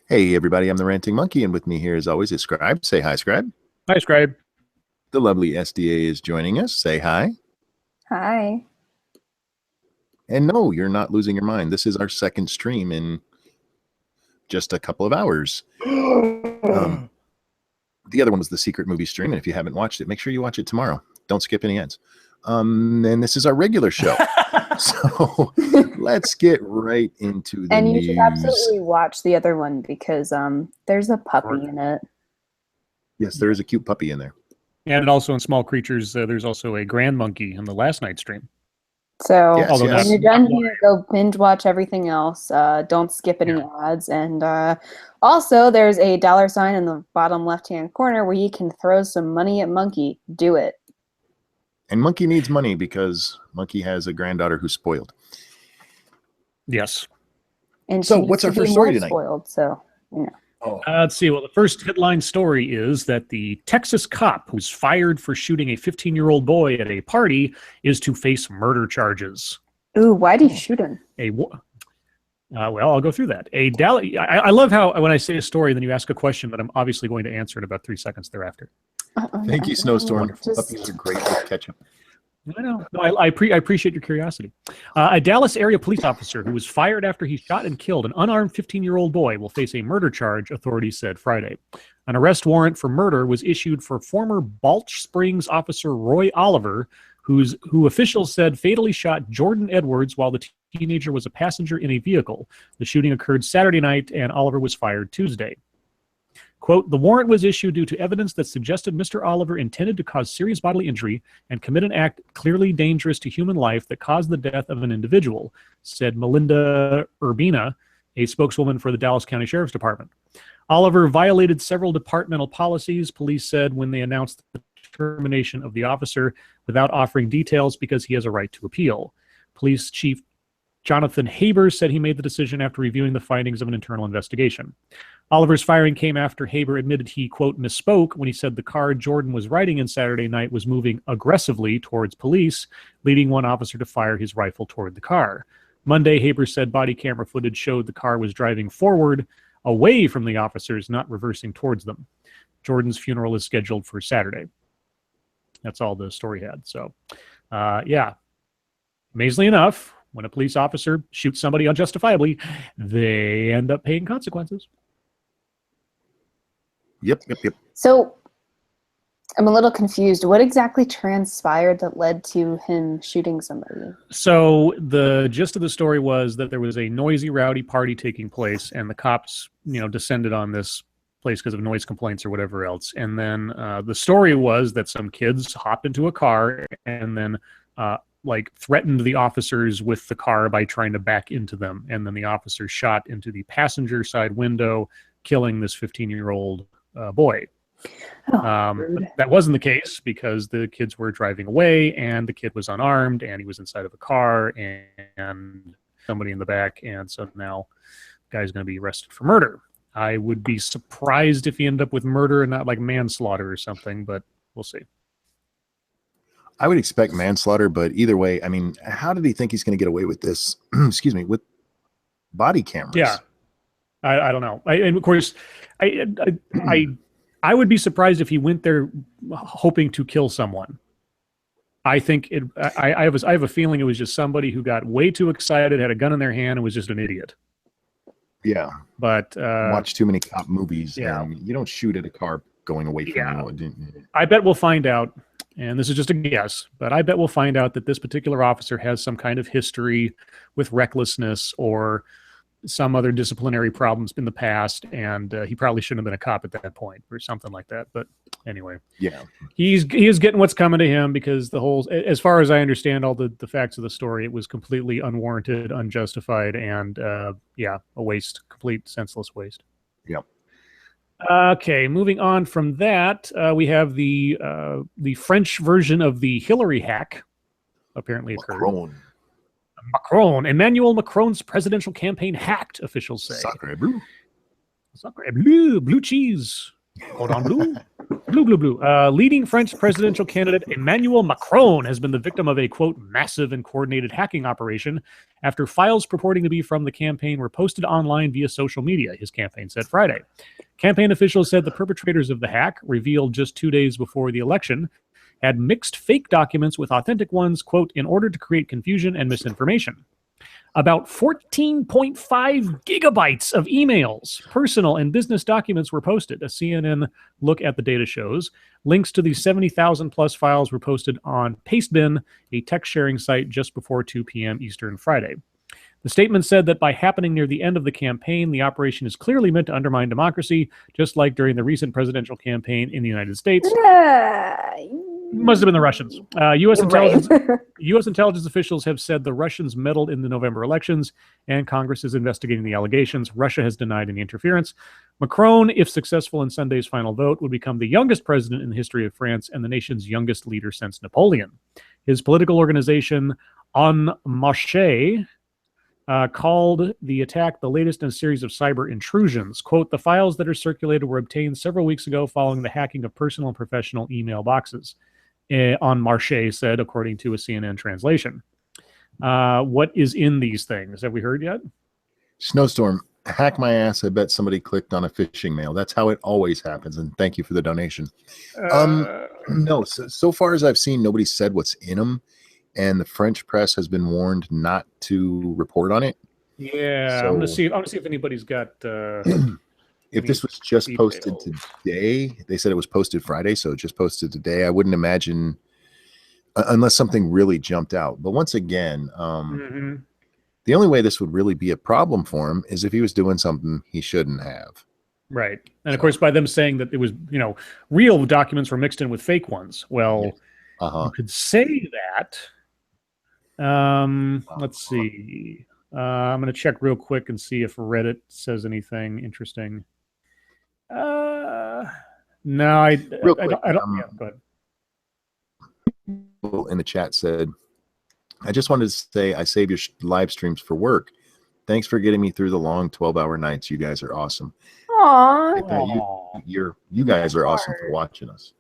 Hey, everybody, I'm the Ranting Monkey, and with me here, as always, is Scribe. Say hi, Scribe. Hi, Scribe. The lovely SDA is joining us. Say hi. Hi. And no, you're not losing your mind. This is our second stream in just a couple of hours. The other one was the secret movie stream, and if you haven't watched it, make sure you watch it tomorrow. Don't skip any ads. And this is our regular show. So let's get right into the And you news. should absolutely watch the other one because there's a puppy in it. Yes, there is a cute puppy in there. And also in Small Creatures, there's also a grand monkey in the last night's stream. So Yes, when yes. you're done here, go binge watch everything else. Don't skip any ads. And also, there's a $ in the bottom left-hand corner where you can throw some money at Monkey. Do it. And Monkey needs money because Monkey has a granddaughter who's spoiled. Yes. And So she what's needs our to be first story more tonight? Spoiled, so you know. Let's see. Well, the first headline story is that the Texas cop who's fired for shooting a 15-year-old boy at a party is to face murder charges. Ooh, why did you shoot him? Well, I'll go through that. I love how when I say a story, then you ask a question that I'm obviously going to answer in about 3 seconds thereafter. Thank you, Snowstorm. Just- Puppies are great with ketchup. I know. No, I appreciate your curiosity. A Dallas area police officer who was fired after he shot and killed an unarmed 15-year-old boy will face a murder charge, authorities said Friday. An arrest warrant for murder was issued for former Balch Springs officer Roy Oliver, who officials said fatally shot Jordan Edwards while the teenager was a passenger in a vehicle. The shooting occurred Saturday night, and Oliver was fired Tuesday. Quote, the warrant was issued due to evidence that suggested Mr. Oliver intended to cause serious bodily injury and commit an act clearly dangerous to human life that caused the death of an individual, said Melinda Urbina, a spokeswoman for the Dallas County Sheriff's Department. Oliver violated several departmental policies, police said when they announced the termination of the officer without offering details because he has a right to appeal. Police Chief Jonathan Haber said he made the decision after reviewing the findings of an internal investigation. Oliver's firing came after Haber admitted he, quote, misspoke when he said the car Jordan was riding in Saturday night was moving aggressively towards police, leading one officer to fire his rifle toward the car. Monday, Haber said body camera footage showed the car was driving forward, away from the officers, not reversing towards them. Jordan's funeral is scheduled for Saturday. That's all the story had. So, yeah. Amazingly enough, when a police officer shoots somebody unjustifiably, they end up paying consequences. Yep. So I'm a little confused. What exactly transpired that led to him shooting somebody? So the gist of the story was that there was a noisy, rowdy party taking place, and the cops, descended on this place because of noise complaints or whatever else. And then the story was that some kids hopped into a car and then threatened the officers with the car by trying to back into them. And then the officer shot into the passenger side window, killing this 15-year-old boy. But that wasn't the case because the kids were driving away and the kid was unarmed and he was inside of a car and somebody in the back. And so now the guy's going to be arrested for murder. I would be surprised if he ended up with murder and not like manslaughter or something, but we'll see. I would expect manslaughter, but either way, I mean, how did he think he's going to get away with this? Excuse me, with body cameras? Yeah, I don't know. And of course, I would be surprised if he went there hoping to kill someone. I think I have a feeling it was just somebody who got way too excited, had a gun in their hand, and was just an idiot. Yeah, but watch too many cop movies. Yeah, you don't shoot at a car going away from you. I bet we'll find out. And this is just a guess, but I bet we'll find out that this particular officer has some kind of history with recklessness or some other disciplinary problems in the past, and he probably shouldn't have been a cop at that point or something like that. But anyway, yeah, he is getting what's coming to him because the whole, as far as I understand all the facts of the story, it was completely unwarranted, unjustified, and a waste, complete senseless waste. Yep. Okay, moving on from that, we have the French version of the Hillary hack apparently occurred. Emmanuel Macron's presidential campaign hacked, officials say. Sacre bleu. Sacre bleu, blue cheese. Cordon bleu. Blue, blue, blue. Leading French presidential candidate Emmanuel Macron has been the victim of a, quote, massive and coordinated hacking operation after files purporting to be from the campaign were posted online via social media, his campaign said Friday. Campaign officials said the perpetrators of the hack, revealed just 2 days before the election, had mixed fake documents with authentic ones, quote, in order to create confusion and misinformation. About 14.5 gigabytes of emails, personal and business documents were posted. A CNN look at the data shows. Links to the 70,000 plus files were posted on Pastebin, a text sharing site, just before 2 p.m. Eastern Friday. The statement said that by happening near the end of the campaign, the operation is clearly meant to undermine democracy, just like during the recent presidential campaign in the United States. Must have been the Russians. U.S. intelligence officials have said the Russians meddled in the November elections, and Congress is investigating the allegations. Russia has denied any interference. Macron, if successful in Sunday's final vote, would become the youngest president in the history of France and the nation's youngest leader since Napoleon. His political organization, En Marche, called the attack the latest in a series of cyber intrusions. Quote, the files that are circulated were obtained several weeks ago following the hacking of personal and professional email boxes. En Marche said, according to a CNN translation. What is in these things? Have we heard yet? Snowstorm, hack my ass. I bet somebody clicked on a phishing mail. That's how it always happens. And thank you for the donation. No, so far as I've seen, nobody said what's in them. And the French press has been warned not to report on it. Yeah, so, I'm gonna see if anybody's got. If this was just posted today, they said it was posted Friday, so it just posted today. I wouldn't imagine, unless something really jumped out. But once again, the only way this would really be a problem for him is if he was doing something he shouldn't have. Right, and of course, by them saying that it was, real documents were mixed in with fake ones. Well, you could say that. Let's see. I'm going to check real quick and see if Reddit says anything interesting. No, I don't. Yeah, go ahead. People in the chat said, I just wanted to say I save your live streams for work. Thanks for getting me through the long 12-hour nights. You guys are awesome. Aww. You guys are awesome for watching us.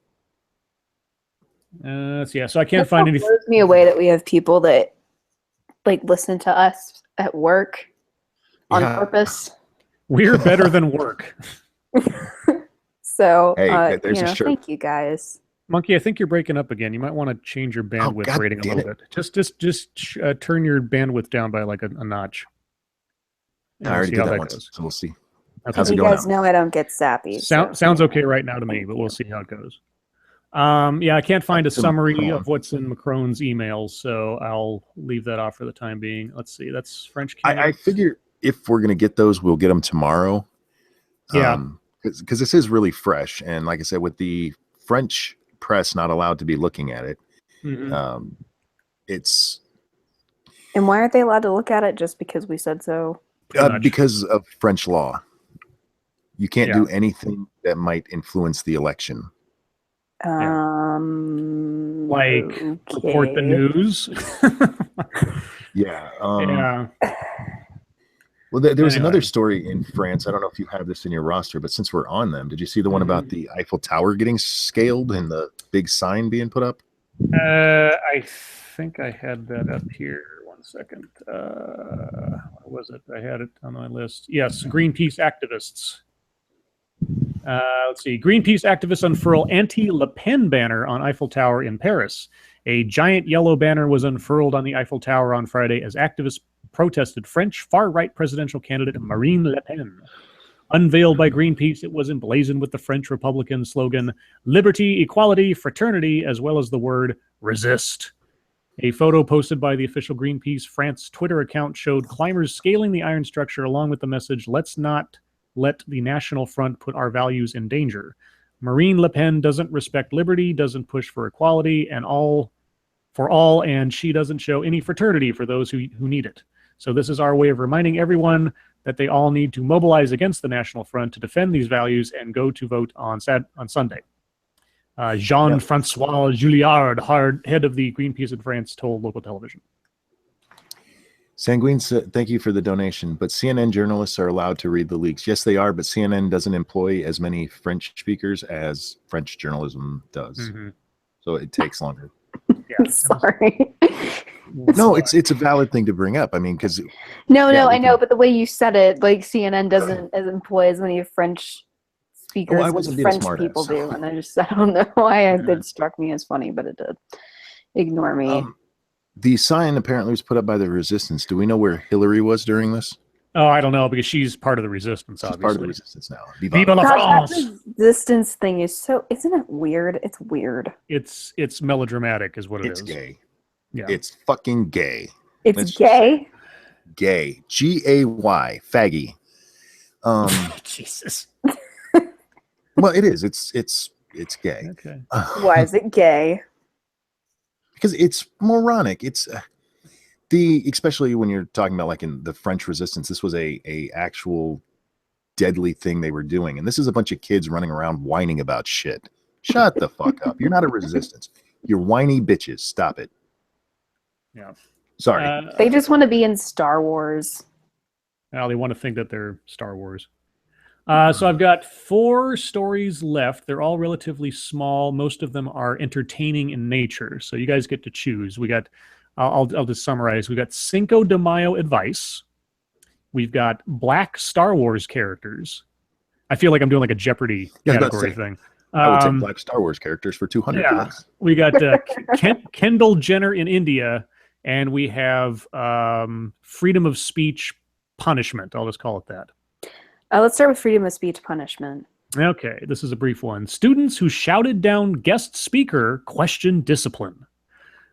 Yeah, so I can't find anything. It blows me away that we have people that listen to us at work on purpose. We're better than work. So, hey, there's a shirt. Thank you guys. Monkey, I think you're breaking up again. You might want to change your bandwidth rating a little bit. Just turn your bandwidth down by like a notch. I already did that once, so we'll see. Okay. How's it You going guys now? know I don't get sappy. Sounds okay right now to me, but we'll see how it goes. Yeah, I can't find a summary of what's in Macron's emails, so I'll leave that off for the time being. Let's see. That's French. I figure if we're going to get those, we'll get them tomorrow. Yeah. Because this is really fresh. And like I said, with the French press not allowed to be looking at it, it's... And why aren't they allowed to look at it? Just because we said so? Because of French law. You can't do anything that might influence the election. Report the news. Yeah. Well, there was another story in France. I don't know if you have this in your roster, but since we're on them, did you see the one about the Eiffel Tower getting scaled and the big sign being put up? I think I had that up here. 1 second. What was it? I had it on my list. Yes, Greenpeace activists. Let's see. Greenpeace activists unfurl anti-Le Pen banner on Eiffel Tower in Paris. A giant yellow banner was unfurled on the Eiffel Tower on Friday as activists protested French far-right presidential candidate Marine Le Pen. Unveiled by Greenpeace, it was emblazoned with the French Republican slogan, liberty, equality, fraternity, as well as the word resist. A photo posted by the official Greenpeace France Twitter account showed climbers scaling the iron structure along with the message, let's not let the National Front put our values in danger. Marine Le Pen doesn't respect liberty, doesn't push for equality and and she doesn't show any fraternity for those who need it. So this is our way of reminding everyone that they all need to mobilize against the National Front to defend these values and go to vote on Sunday. Jean-Francois Julliard, head of the Greenpeace in France, told local television. Sanguine said, thank you for the donation, but CNN journalists are allowed to read the leaks. Yes, they are, but CNN doesn't employ as many French speakers as French journalism does. Mm-hmm. So it takes longer. I'm sorry. No, it's a valid thing to bring up. I mean, because No, I know, but the way you said it, like CNN doesn't employ as many French speakers I as wasn't being a French people smartass. do, and I don't know why it struck me as funny, but it did. Ignore me. The sign apparently was put up by the resistance. Do we know where Hillary was during this? Oh, I don't know, because she's part of the resistance, She's obviously. part of the resistance now. Viva la Gosh, France! that resistance thing is so, isn't it weird? It's weird. It's melodramatic, is what it is. It's gay. Yeah. It's fucking gay. It's gay. Gay. Gay. Faggy. Jesus. Well, it is. It's gay. Okay. Why is it gay? Because it's moronic. It's especially when you're talking about like in the French resistance, this was a actual deadly thing they were doing. And this is a bunch of kids running around whining about shit. Shut the fuck up. You're not a resistance. You're whiny bitches. Stop it. Yeah. Sorry. They just want to be in Star Wars. Well, they want to think that they're Star Wars. So I've got 4 stories left. They're all relatively small. Most of them are entertaining in nature. So you guys get to choose. We got, I'll just summarize. We got Cinco de Mayo advice. We've got black Star Wars characters. I feel like I'm doing like a Jeopardy category thing. I would take black Star Wars characters for 200 bucks. We got Kendall Jenner in India, and we have freedom of speech punishment. I'll just call it that. Let's start with freedom of speech punishment. Okay, this is a brief one. Students who shouted down guest speaker question discipline.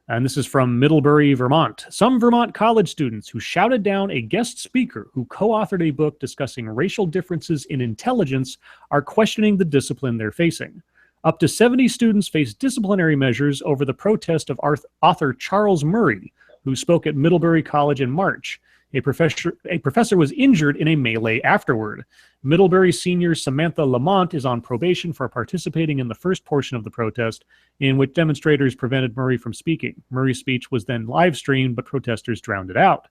And this is from Middlebury, Vermont. Some Vermont college students who shouted down a guest speaker who co-authored a book discussing racial differences in intelligence are questioning the discipline they're facing. Up to 70 students face disciplinary measures over the protest of author Charles Murray, who spoke at Middlebury College in March. A professor was injured in a melee afterward. Middlebury senior Samantha Lamont is on probation for participating in the first portion of the protest, in which demonstrators prevented Murray from speaking. Murray's speech was then live streamed, but protesters drowned it out.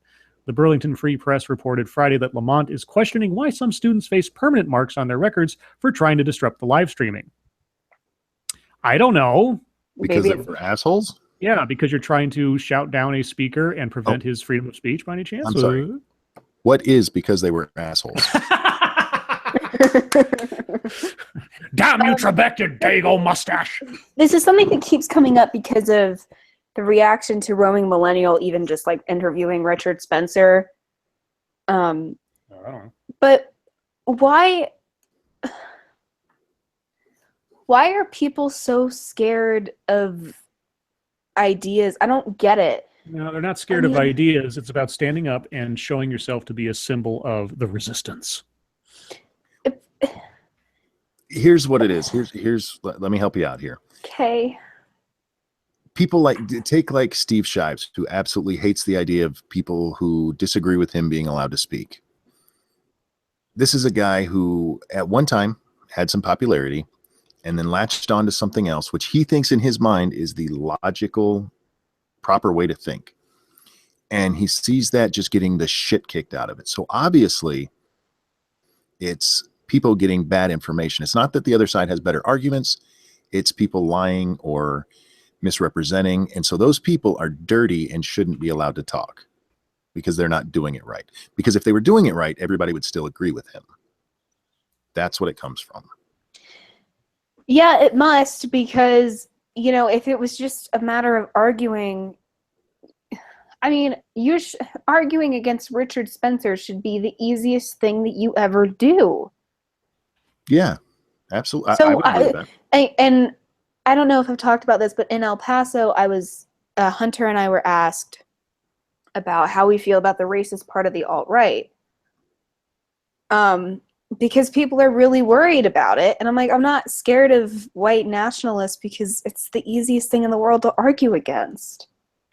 The Burlington Free Press reported Friday that Lamont is questioning why some students face permanent marks on their records for trying to disrupt the live streaming. I don't know. Because they were assholes? Yeah, because you're trying to shout down a speaker and prevent his freedom of speech by any chance? I'm sorry. What is because they were assholes? Damn you, Trebek, you dago mustache! This is something that keeps coming up because of the reaction to Roaming Millennial, even just like interviewing Richard Spencer. But why are people so scared of ideas? I don't get it. No, they're not scared of ideas. It's about standing up and showing yourself to be a symbol of the resistance. Here's what it is. Let me help you out here. Okay. People take Steve Shives, who absolutely hates the idea of people who disagree with him being allowed to speak. This is a guy who at one time had some popularity and then latched on to something else, which he thinks in his mind is the logical, proper way to think. And he sees that just getting the shit kicked out of it. So obviously, it's people getting bad information. It's not that the other side has better arguments. It's people lying or misrepresenting. And so those people are dirty and shouldn't be allowed to talk because they're not doing it right. Because if they were doing it right, everybody would still agree with him. That's what it comes from. Yeah, it must, because, if it was just a matter of arguing, I mean, arguing against Richard Spencer should be the easiest thing that you ever do. Yeah, absolutely. So I would agree with that. And I don't know if I've talked about this, but in El Paso, Hunter and I were asked about how we feel about the racist part of the alt-right. Because people are really worried about it. And I'm like, I'm not scared of white nationalists because it's the easiest thing in the world to argue against.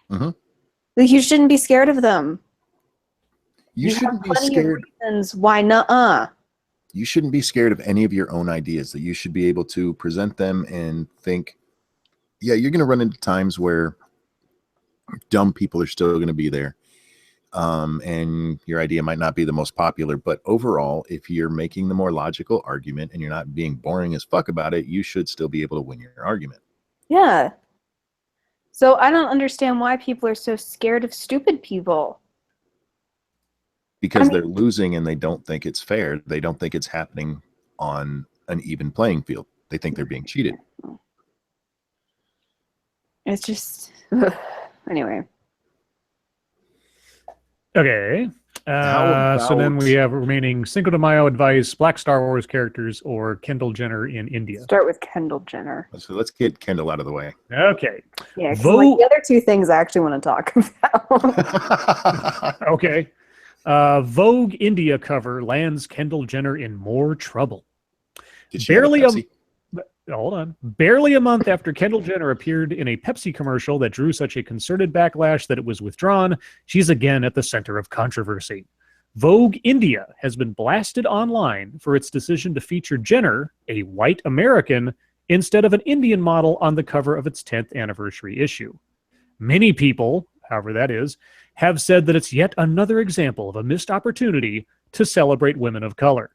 Mm-hmm. Like, you shouldn't be scared of them. You shouldn't be scared. Reasons why nuh-uh. You shouldn't be scared of any of your own ideas, that you should be able to present them and think, yeah, you're going to run into times where dumb people are still going to be there. and your idea might not be the most popular, but overall, if you're making the more logical argument and you're not being boring as fuck about it, you should still be able to win your argument. Yeah. So I don't understand why people are so scared of stupid people. Because they're losing and they don't think it's fair. They don't think it's happening on an even playing field. They think they're being cheated. It's just... Anyway. Okay. So then we have remaining Cinco de Mayo advice, Black Star Wars characters, or Kendall Jenner in India. Start with Kendall Jenner. So let's get Kendall out of the way. Okay. Yeah, like the other two things I actually want to talk about. Okay. Vogue India cover lands Kendall Jenner in more trouble. Did she have a Pepsi? Hold on. Barely a month after Kendall Jenner appeared in a Pepsi commercial that drew such a concerted backlash that it was withdrawn, she's again at the center of controversy. Vogue India has been blasted online for its decision to feature Jenner, a white American, instead of an Indian model on the cover of its 10th anniversary issue. Many people, however that is, have said that it's yet another example of a missed opportunity to celebrate women of color.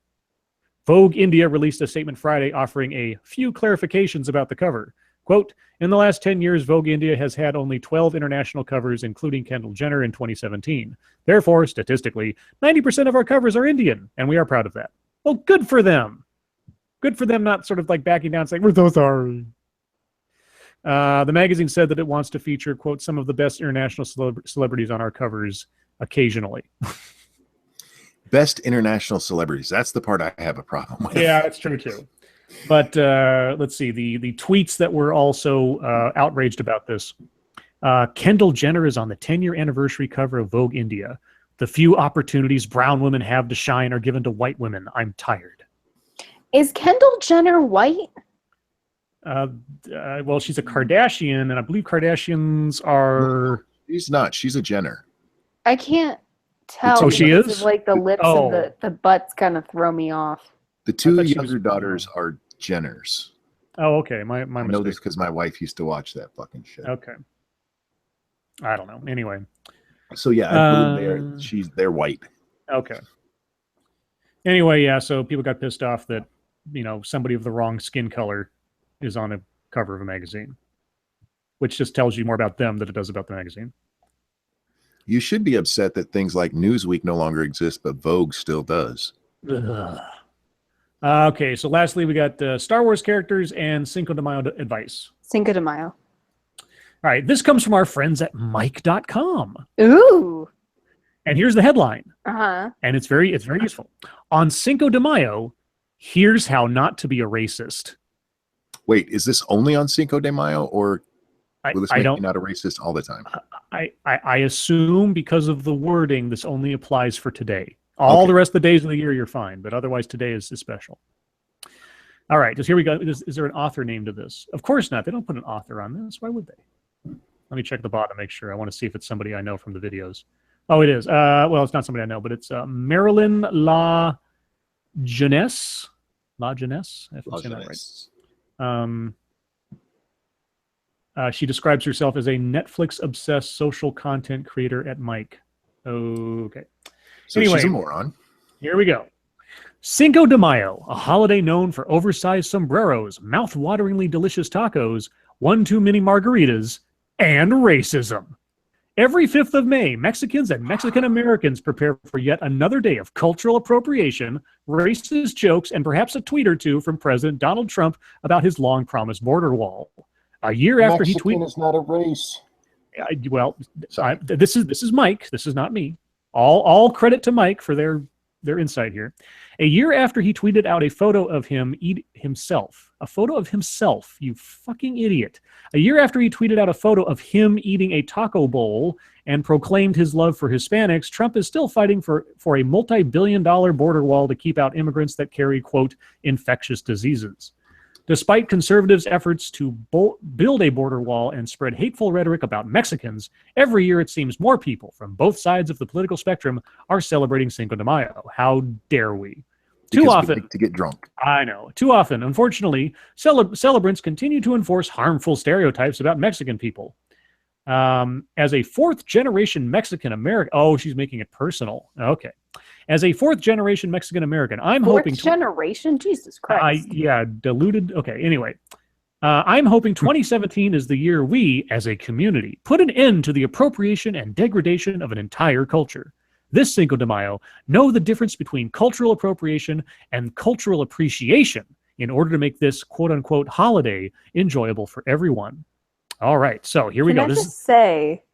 Vogue India released a statement Friday offering a few clarifications about the cover. Quote, in the last 10 years, Vogue India has had only 12 international covers, including Kendall Jenner in 2017. Therefore, statistically, 90% of our covers are Indian, and we are proud of that. Well, good for them. Good for them not sort of like backing down saying, we're so sorry. The magazine said that it wants to feature, quote, some of the best international celebrities on our covers occasionally. Best international celebrities. That's the part I have a problem with. Yeah, that's true too. But let's see. The tweets that were also outraged about this. Kendall Jenner is on the 10-year anniversary cover of Vogue India. The few opportunities brown women have to shine are given to white women. I'm tired. Is Kendall Jenner white? Well, she's a Kardashian, and I believe Kardashians are... She's not. She's a Jenner. I can't tell. Oh, she is? Like the lips and the butts kind of throw me off. The two younger daughters are Jenners. Oh, okay. My I know this because my wife used to watch that fucking shit. Okay. I don't know. Anyway. So yeah, I believe they're white. Okay. Anyway, yeah. So people got pissed off that somebody of the wrong skin color is on a cover of a magazine, which just tells you more about them than it does about the magazine. You should be upset that things like Newsweek no longer exist, but Vogue still does. Okay, so lastly, we got Star Wars characters and Cinco de Mayo advice. Cinco de Mayo. All right, this comes from our friends at Mike.com. Ooh. And here's the headline. Uh-huh. And it's very useful. On Cinco de Mayo, here's how not to be a racist. Wait, is this only on Cinco de Mayo, or will this make you not a racist all the time? I assume because of the wording, this only applies for today. All the rest of the days of the year, you're fine. But otherwise, today is special. All right, just here we go. Is there an author name to this? Of course not. They don't put an author on this. Why would they? Let me check the bottom, make sure. I want to see if it's somebody I know from the videos. Oh, it is. Well, it's not somebody I know, but it's Marilyn La Jeunesse. La Jeunesse? If I'm saying that right. She describes herself as a Netflix-obsessed social content creator at Mike. Okay. So anyway, she's a moron. Here we go. Cinco de Mayo, a holiday known for oversized sombreros, mouth-wateringly delicious tacos, one too many margaritas, and racism. Every 5th of May, Mexicans and Mexican Americans prepare for yet another day of cultural appropriation, racist jokes, and perhaps a tweet or two from President Donald Trump about his long-promised border wall. A year after he tweeted, is not a race. This is Mike. This is not me. All credit to Mike for their insight here. A year after he tweeted out a photo of him himself, a photo of himself, you fucking idiot. A year after he tweeted out a photo of him eating a taco bowl and proclaimed his love for Hispanics, Trump is still fighting for a multi-billion-dollar border wall to keep out immigrants that carry, quote, infectious diseases. Despite conservatives' efforts to build a border wall and spread hateful rhetoric about Mexicans, every year it seems more people from both sides of the political spectrum are celebrating Cinco de Mayo. How dare we? Too often, we like to get drunk. I know. Too often, unfortunately, celebrants continue to enforce harmful stereotypes about Mexican people. As a fourth-generation Mexican-American... Oh, she's making it personal. Okay. As a fourth-generation Mexican-American, I'm hoping... Fourth generation? Jesus Christ. Yeah, diluted. Okay, anyway. I'm hoping 2017 is the year we, as a community, put an end to the appropriation and degradation of an entire culture. This Cinco de Mayo, know the difference between cultural appropriation and cultural appreciation in order to make this quote-unquote holiday enjoyable for everyone. All right, so here we go. Can I just say,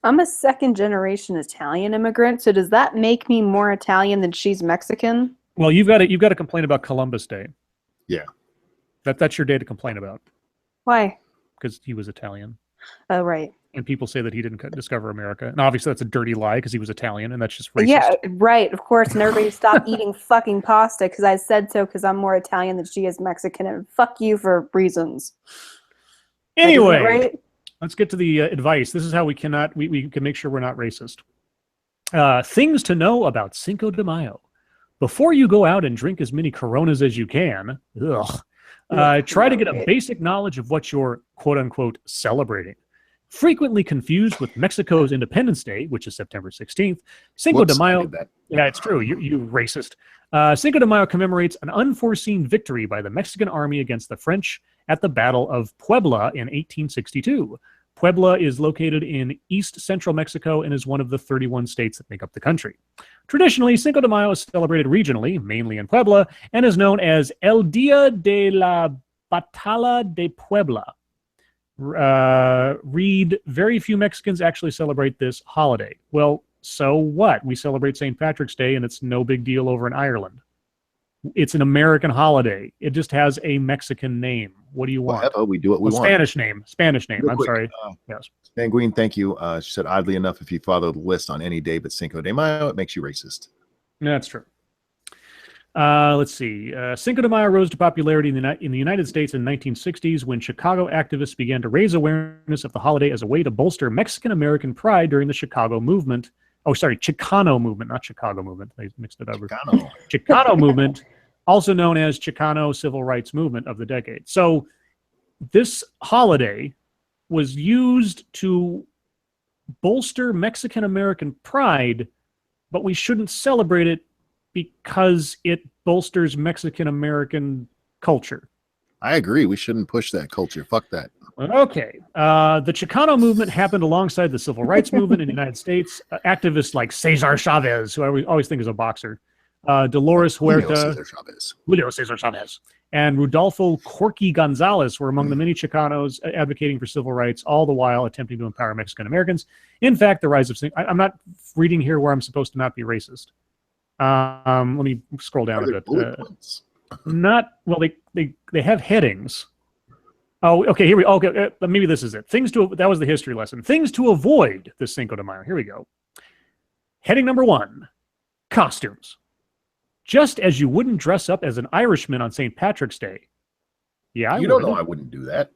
I'm a second-generation Italian immigrant, so does that make me more Italian than she's Mexican? Well, you've got to complain about Columbus Day. Yeah. That's your day to complain about. Why? Because he was Italian. Oh, right. And people say that he didn't discover America. And obviously that's a dirty lie because he was Italian, and that's just racist. Yeah, right, of course. And everybody stop eating fucking pasta because I said so because I'm more Italian than she is Mexican, and fuck you for reasons. Anyway, right? Let's get to the advice. This is how we can make sure we're not racist. Things to know about Cinco de Mayo. Before you go out and drink as many Coronas as you can, try to get a basic knowledge of what you're quote-unquote celebrating. Frequently confused with Mexico's Independence Day, which is September 16th, Cinco de Mayo... Yeah, it's true. You racist. Cinco de Mayo commemorates an unforeseen victory by the Mexican army against the French at the Battle of Puebla in 1862. Puebla is located in east-central Mexico and is one of the 31 states that make up the country. Traditionally, Cinco de Mayo is celebrated regionally, mainly in Puebla, and is known as El Día de la Batalla de Puebla. Read, very few Mexicans actually celebrate this holiday. Well, so what? We celebrate St. Patrick's Day, and it's no big deal over in Ireland. It's an American holiday. It just has a Mexican name. What do you want? Whatever, we do what we want. Spanish name. Real I'm quick, sorry. Yes. Sanguine, thank you. She said, oddly enough, if you follow the list on any day but Cinco de Mayo, it makes you racist. That's true. Let's see. Cinco de Mayo rose to popularity in the United States in the 1960s when Chicago activists began to raise awareness of the holiday as a way to bolster Mexican-American pride during the Chicago movement. Oh, sorry, Chicano movement, not Chicago movement. They mixed it up. Chicano movement, also known as Chicano Civil Rights Movement of the decade. So this holiday was used to bolster Mexican-American pride, but we shouldn't celebrate it because it bolsters Mexican-American culture. I agree. We shouldn't push that culture. Fuck that. Okay. The Chicano movement happened alongside the Civil Rights Movement in the United States. Activists like Cesar Chavez, who I always think is a boxer, Dolores Huerta, Julio Cesar Chavez, and Rudolfo Corky Gonzalez were among the many Chicanos advocating for civil rights, all the while attempting to empower Mexican Americans. In fact, the rise of... I'm not reading here where I'm supposed to not be racist. Let me scroll down a bit. They have headings. Oh, okay. Here we go. Okay, maybe this is it. That was the history lesson. Things to avoid this Cinco de Mayo. Here we go. Heading number 1, costumes. Just as you wouldn't dress up as an Irishman on St. Patrick's Day. Yeah, you don't know I wouldn't do that.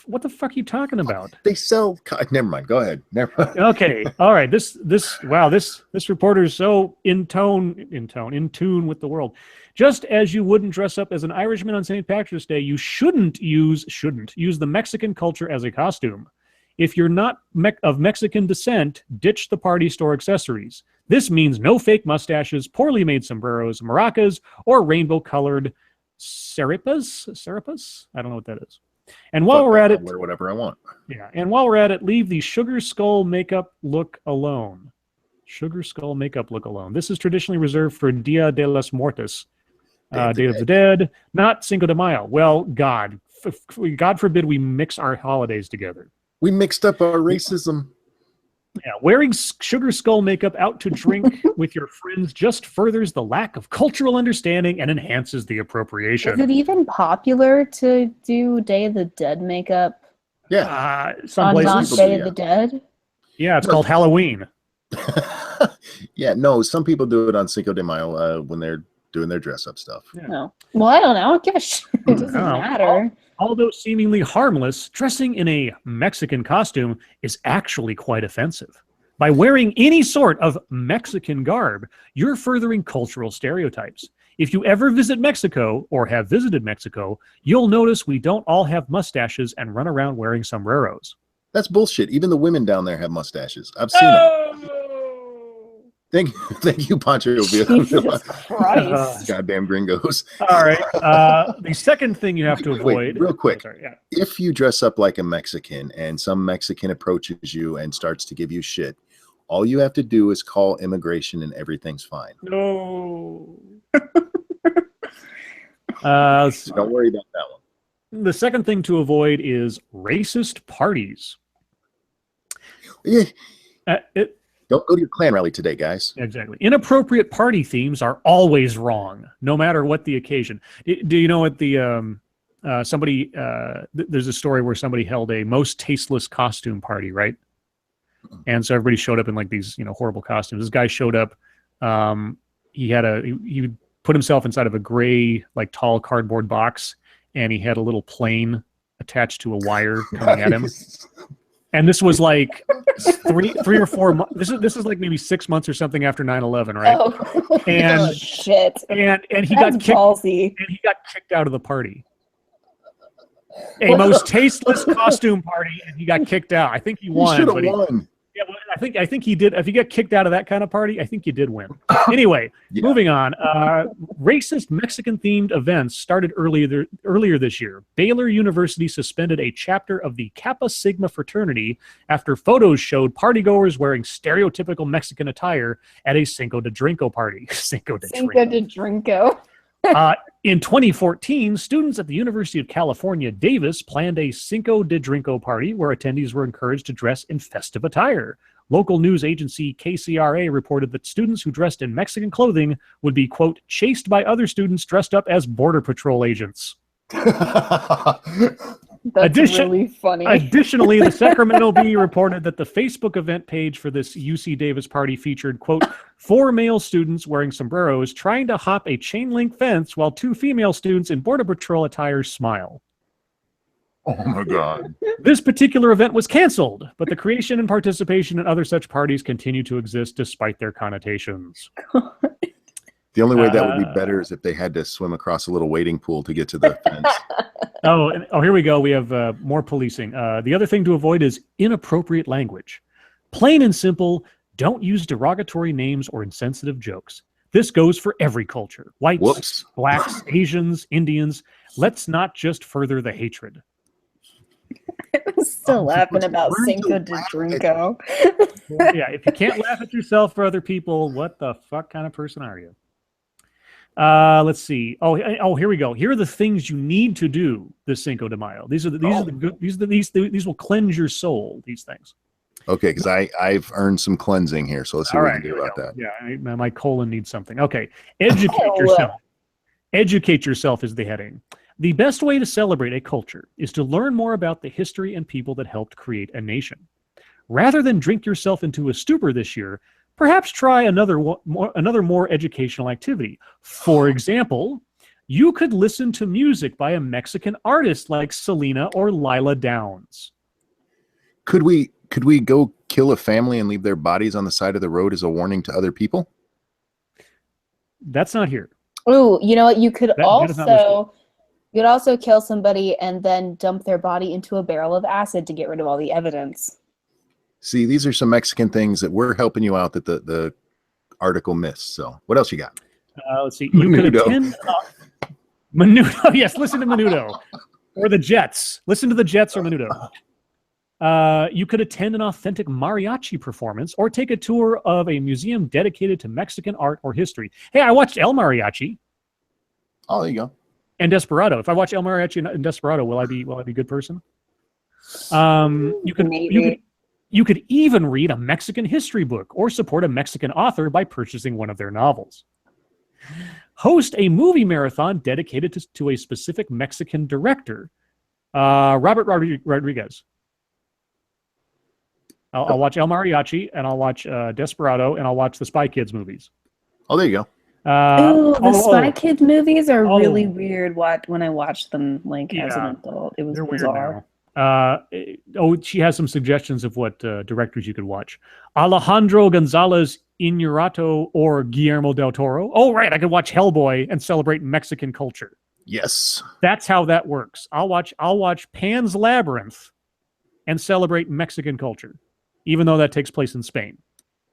What the fuck are you talking about? They sell... Never mind. Go ahead. Never mind. Okay. All right. This reporter is so in tune with the world. Just as you wouldn't dress up as an Irishman on St. Patrick's Day, you shouldn't use the Mexican culture as a costume. If you're not of Mexican descent, ditch the party store accessories. This means no fake mustaches, poorly made sombreros, maracas, or rainbow-colored serapas? I don't know what that is. And while we're at it... wear whatever I want. Yeah, and while we're at it, leave the sugar skull makeup look alone. Sugar skull makeup look alone. This is traditionally reserved for Dia de los Muertos, Day of the Dead, not Cinco de Mayo. Well, God forbid we mix our holidays together. We mixed up our racism. Yeah, wearing sugar skull makeup out to drink with your friends just furthers the lack of cultural understanding and enhances the appropriation. Is it even popular to do Day of the Dead makeup? Yeah, some places. Day of the Dead? Yeah, it's called Halloween. Yeah, no, some people do it on Cinco de Mayo when they're doing their dress-up stuff. Yeah. No. Well, I don't know. I guess it doesn't matter. Although seemingly harmless, dressing in a Mexican costume is actually quite offensive. By wearing any sort of Mexican garb, you're furthering cultural stereotypes. If you ever visit Mexico, or have visited Mexico, you'll notice we don't all have mustaches and run around wearing sombreros. That's bullshit. Even the women down there have mustaches. I've seen them. Thank you, Pancho Villa. Jesus Christ. Goddamn gringos. All right. The second thing you have to Wait, avoid. real quick. Oh, sorry, yeah. If you dress up like a Mexican and some Mexican approaches you and starts to give you shit, all you have to do is call immigration and everything's fine. No. So don't worry about that one. The second thing to avoid is racist parties. Yeah. Don't go to your Klan rally today, guys. Exactly. Inappropriate party themes are always wrong, no matter what the occasion. Do you know what the there's a story where somebody held a most tasteless costume party, right? And so everybody showed up in like these, horrible costumes. This guy showed up. He put himself inside of a gray, like tall cardboard box, and he had a little plane attached to a wire coming at him. And this was like three or 4 months. This is like maybe 6 months or something after 9/11, right? Oh, and shit. And he That's got kicked. ballsy. And he got kicked out of the party. A most tasteless costume party, and he got kicked out. I think he won. He should have won. Yeah, well, I think he did. If you get kicked out of that kind of party, I think you did win. Anyway, Moving on. Racist Mexican-themed events started earlier this year. Baylor University suspended a chapter of the Kappa Sigma fraternity after photos showed partygoers wearing stereotypical Mexican attire at a Cinco de Drinko party. Cinco de Drinko. In 2014, students at the University of California, Davis planned a Cinco de Drinko party where attendees were encouraged to dress in festive attire. Local news agency KCRA reported that students who dressed in Mexican clothing would be, quote, chased by other students dressed up as Border Patrol agents. That's really funny. Additionally, the Sacramento Bee reported that the Facebook event page for this UC Davis party featured, quote, 4 male students wearing sombreros trying to hop a chain link fence while 2 female students in Border Patrol attire smile. Oh my God. This particular event was canceled, but the creation and participation in other such parties continue to exist despite their connotations. The only way that would be better is if they had to swim across a little wading pool to get to the fence. Here we go. We have more policing. The other thing to avoid is inappropriate language. Plain and simple, don't use derogatory names or insensitive jokes. This goes for every culture. Whites, blacks, Asians, Indians. Let's not just further the hatred. I'm still laughing about Cinco de Drinko. Yeah, if you can't laugh at yourself for other people, what the fuck kind of person are you? Let's see. Oh, here we go. Here are the things you need to do this Cinco de Mayo. These will cleanse your soul. These things. Okay, because I've earned some cleansing here, so let's see what we can do about that. Yeah, my colon needs something. Okay, educate yourself. Educate yourself is the heading. The best way to celebrate a culture is to learn more about the history and people that helped create a nation. Rather than drink yourself into a stupor this year, perhaps try another more educational activity. For example, you could listen to music by a Mexican artist like Selena or Lila Downs. Could we go kill a family and leave their bodies on the side of the road as a warning to other people? That's not here. Oh, you know what? You could also kill somebody and then dump their body into a barrel of acid to get rid of all the evidence. See, these are some Mexican things that we're helping you out that the article missed. So what else you got? Let's see. You could attend Menudo. Yes, listen to Menudo. Or the Jets. Listen to the Jets or Menudo. You could attend an authentic mariachi performance or take a tour of a museum dedicated to Mexican art or history. Hey, I watched El Mariachi. Oh, there you go. And Desperado. If I watch El Mariachi and Desperado, will I be a good person? You could even read a Mexican history book or support a Mexican author by purchasing one of their novels. Host a movie marathon dedicated to a specific Mexican director. Robert Rodriguez. I'll watch El Mariachi, and I'll watch Desperado, and I'll watch the Spy Kids movies. Oh, there you go. The Spy Kids movies are really weird when I watch them as an adult. It was bizarre. She has some suggestions of what directors you could watch. Alejandro Gonzalez Iñárritu or Guillermo del Toro. Oh, right. I could watch Hellboy and celebrate Mexican culture. Yes. That's how that works. I'll watch Pan's Labyrinth and celebrate Mexican culture, even though that takes place in Spain,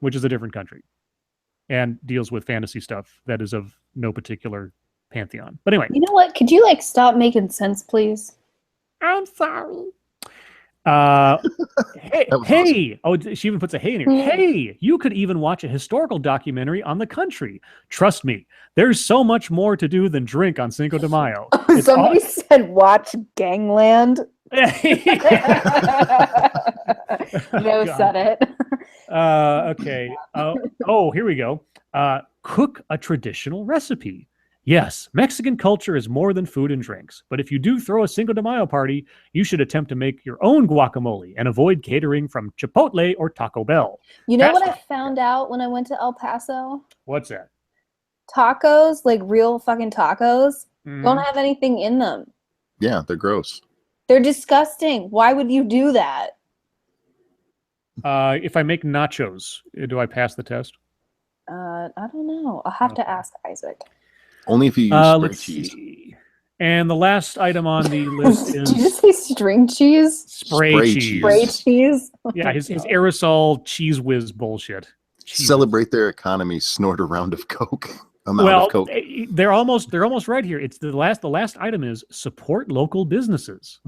which is a different country and deals with fantasy stuff that is of no particular pantheon. But anyway. You know what? Could you like stop making sense, please? I'm sorry. Hey, Awesome. oh, she even puts a hey in here. Hey, you could even watch a historical documentary on the country. Trust me, there's so much more to do than drink on Cinco de Mayo. Somebody said watch Gangland. No, said it. Okay. Oh, here we go. Cook a traditional recipe. Yes, Mexican culture is more than food and drinks, but if you do throw a Cinco de Mayo party, you should attempt to make your own guacamole and avoid catering from Chipotle or Taco Bell. You know what I found out when I went to El Paso? What's that? Tacos, like real fucking tacos, don't have anything in them. Yeah, they're gross. They're disgusting. Why would you do that? If I make nachos, do I pass the test? I don't know. I'll have to ask Isaac. Only if you use spray let's cheese. see. And the last item on the list is... Did you say string cheese? Spray cheese. Spray cheese? Yeah, his aerosol cheese whiz bullshit. Celebrate their economy, snort a round of Coke. Well, they're almost right here. It's the last item is support local businesses.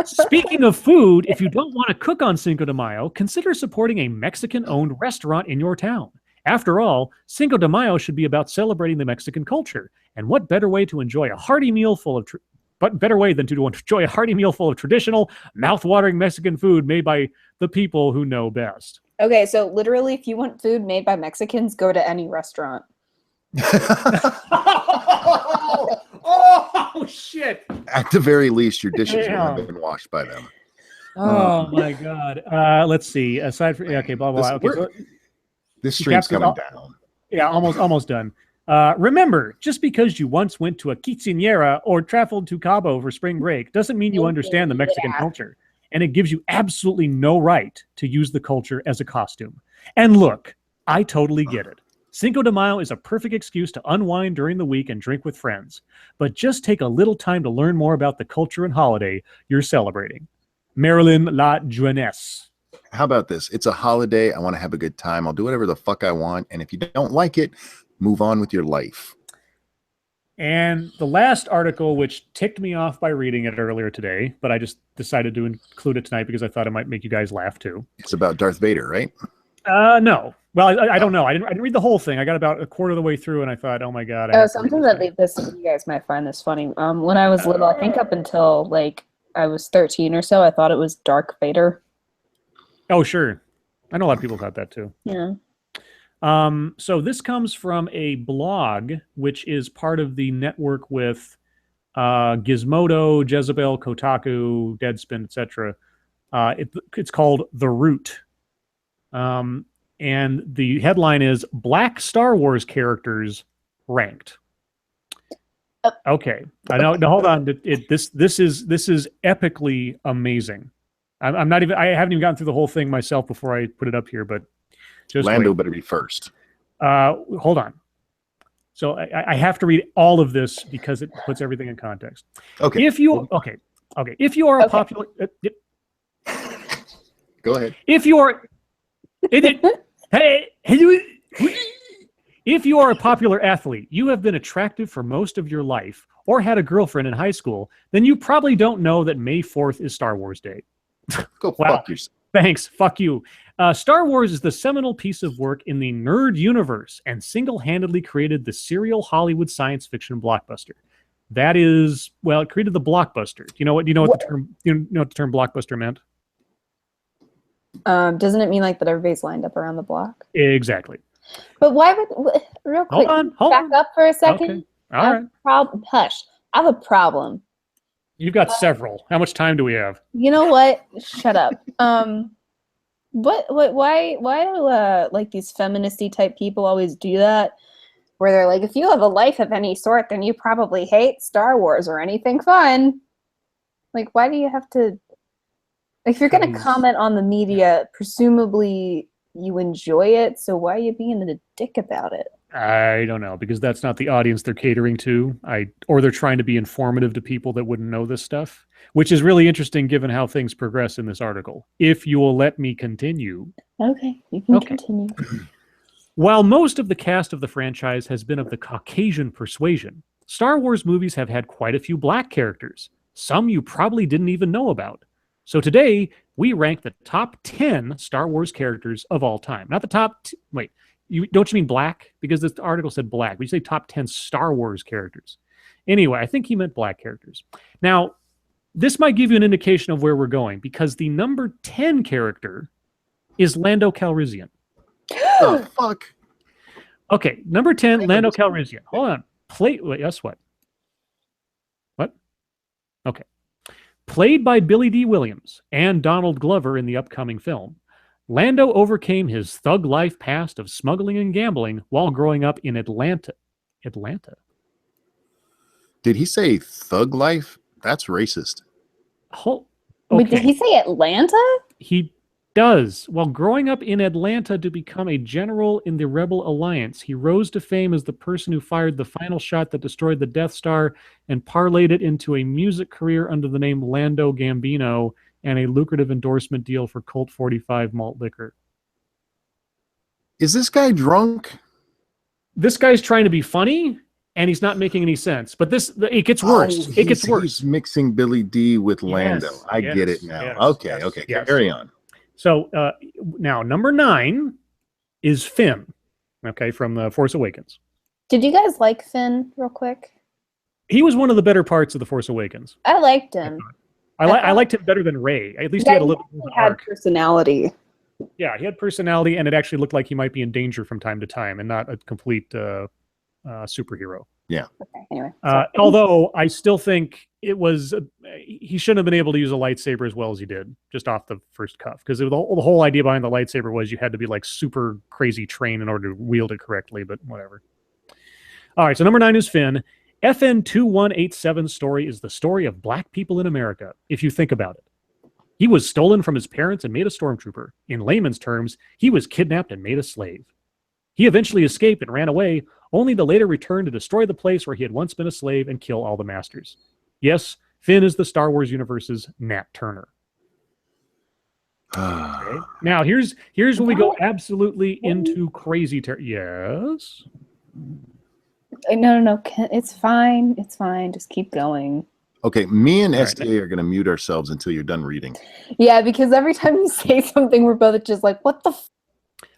Speaking of food, if you don't want to cook on Cinco de Mayo, consider supporting a Mexican-owned restaurant in your town. After all, Cinco de Mayo should be about celebrating the Mexican culture. And what better way to enjoy a hearty meal full of enjoy a hearty meal full of traditional, mouth-watering Mexican food made by the people who know best. Okay, so literally, if you want food made by Mexicans, go to any restaurant. Oh, shit. At the very least, your dishes will have been washed by them. Oh, my God. Let's see. Aside from... Okay, blah, blah, blah. This stream's coming down. Yeah, almost done. Remember, just because you once went to a quinceañera or traveled to Cabo for spring break doesn't mean you understand the Mexican culture. And it gives you absolutely no right to use the culture as a costume. And look, I totally get it. Cinco de Mayo is a perfect excuse to unwind during the week and drink with friends. But just take a little time to learn more about the culture and holiday you're celebrating. Marilyn La Jeunesse. How about this? It's a holiday. I want to have a good time. I'll do whatever the fuck I want. And if you don't like it, move on with your life. And the last article, which ticked me off by reading it earlier today, but I just decided to include it tonight because I thought it might make you guys laugh too. It's about Darth Vader, right? No. Well, I don't know. I didn't read the whole thing. I got about a quarter of the way through, and I thought, oh my God. Something that you guys might find this funny. When I was little, I think up until like I was 13 or so, I thought it was Dark Vader. Oh, sure. I know a lot of people thought that too. Yeah. So this comes from a blog, which is part of the network with Gizmodo, Jezebel, Kotaku, Deadspin, etc. It's called The Root. And the headline is Black Star Wars Characters Ranked. Okay. I know. No, hold on. This is epically amazing. I haven't even gotten through the whole thing myself before I put it up here, but just Lando wait. better be first. Hold on. So I have to read all of this because it puts everything in context. Okay. If you are a popular, go ahead. If you are, if you are a popular athlete, you have been attractive for most of your life, or had a girlfriend in high school, then you probably don't know that May 4th is Star Wars Day. Go fuck yourself. Thanks. Fuck you. Star Wars is the seminal piece of work in the nerd universe and single-handedly created the serial Hollywood science fiction blockbuster. That is, well, it created the blockbuster. Do you know what the term blockbuster meant? Doesn't it mean like that everybody's lined up around the block? Exactly. But why would real quick back up for a second? Okay. All right. Hush. I have a problem. You've got several. How much time do we have? You know what? Shut up. Why do like these feministy type people always do that? Where they're like, if you have a life of any sort, then you probably hate Star Wars or anything fun. Like, why do you have to? Like, if you're going to comment on the media, presumably you enjoy it. So why are you being a dick about it? I don't know, because that's not the audience they're catering to. Or they're trying to be informative to people that wouldn't know this stuff, which is really interesting given how things progress in this article. If you will let me continue. Okay, you can continue. While most of the cast of the franchise has been of the Caucasian persuasion, Star Wars movies have had quite a few black characters, some you probably didn't even know about. So today, we rank the top 10 Star Wars characters of all time. Not the top... Wait, don't you mean black? Because this article said black. We say top 10 Star Wars characters. Anyway, I think he meant black characters. Now, this might give you an indication of where we're going, because the number 10 character is Lando Calrissian. The fuck? Okay, number 10, Lando Calrissian. Hold on. Wait, yes, what? What? Okay. Played by Billy D. Williams and Donald Glover in the upcoming film, Lando overcame his thug life past of smuggling and gambling while growing up in Atlanta. Atlanta? Did he say thug life? That's racist. Okay. Wait, did he say Atlanta? He does. While growing up in Atlanta to become a general in the Rebel Alliance, he rose to fame as the person who fired the final shot that destroyed the Death Star and parlayed it into a music career under the name Lando Gambino and a lucrative endorsement deal for Colt 45 malt liquor. Is this guy drunk? This guy's trying to be funny, and he's not making any sense. But it gets worse. It gets worse. He's mixing Billy D with Lando. Yes, I get it now. yes, Okay, yes, okay. yes. Carry on. So now number 9 is Finn, okay, from The Force Awakens. Did you guys like Finn real quick? He was one of the better parts of The Force Awakens. I liked him. I liked him better than Rey. At least he had a little He had personality. Yeah, he had personality, and it actually looked like he might be in danger from time to time and not a complete superhero. Yeah. Okay, anyway. Although I still think he shouldn't have been able to use a lightsaber as well as he did, just off the first cuff. Because the whole idea behind the lightsaber was you had to be like super crazy trained in order to wield it correctly, but whatever. All right, so number 9 is Finn. FN 2187's story is the story of black people in America, if you think about it. He was stolen from his parents and made a stormtrooper. In layman's terms, he was kidnapped and made a slave. He eventually escaped and ran away, only to later return to destroy the place where he had once been a slave and kill all the masters. Yes, Finn is the Star Wars universe's Nat Turner. Okay. Now, here's when we go absolutely into crazy Yes? No. It's fine. It's fine. Just keep going. Okay, me and STA are going to mute ourselves until you're done reading. Yeah, because every time you say something, we're both just like, what the f?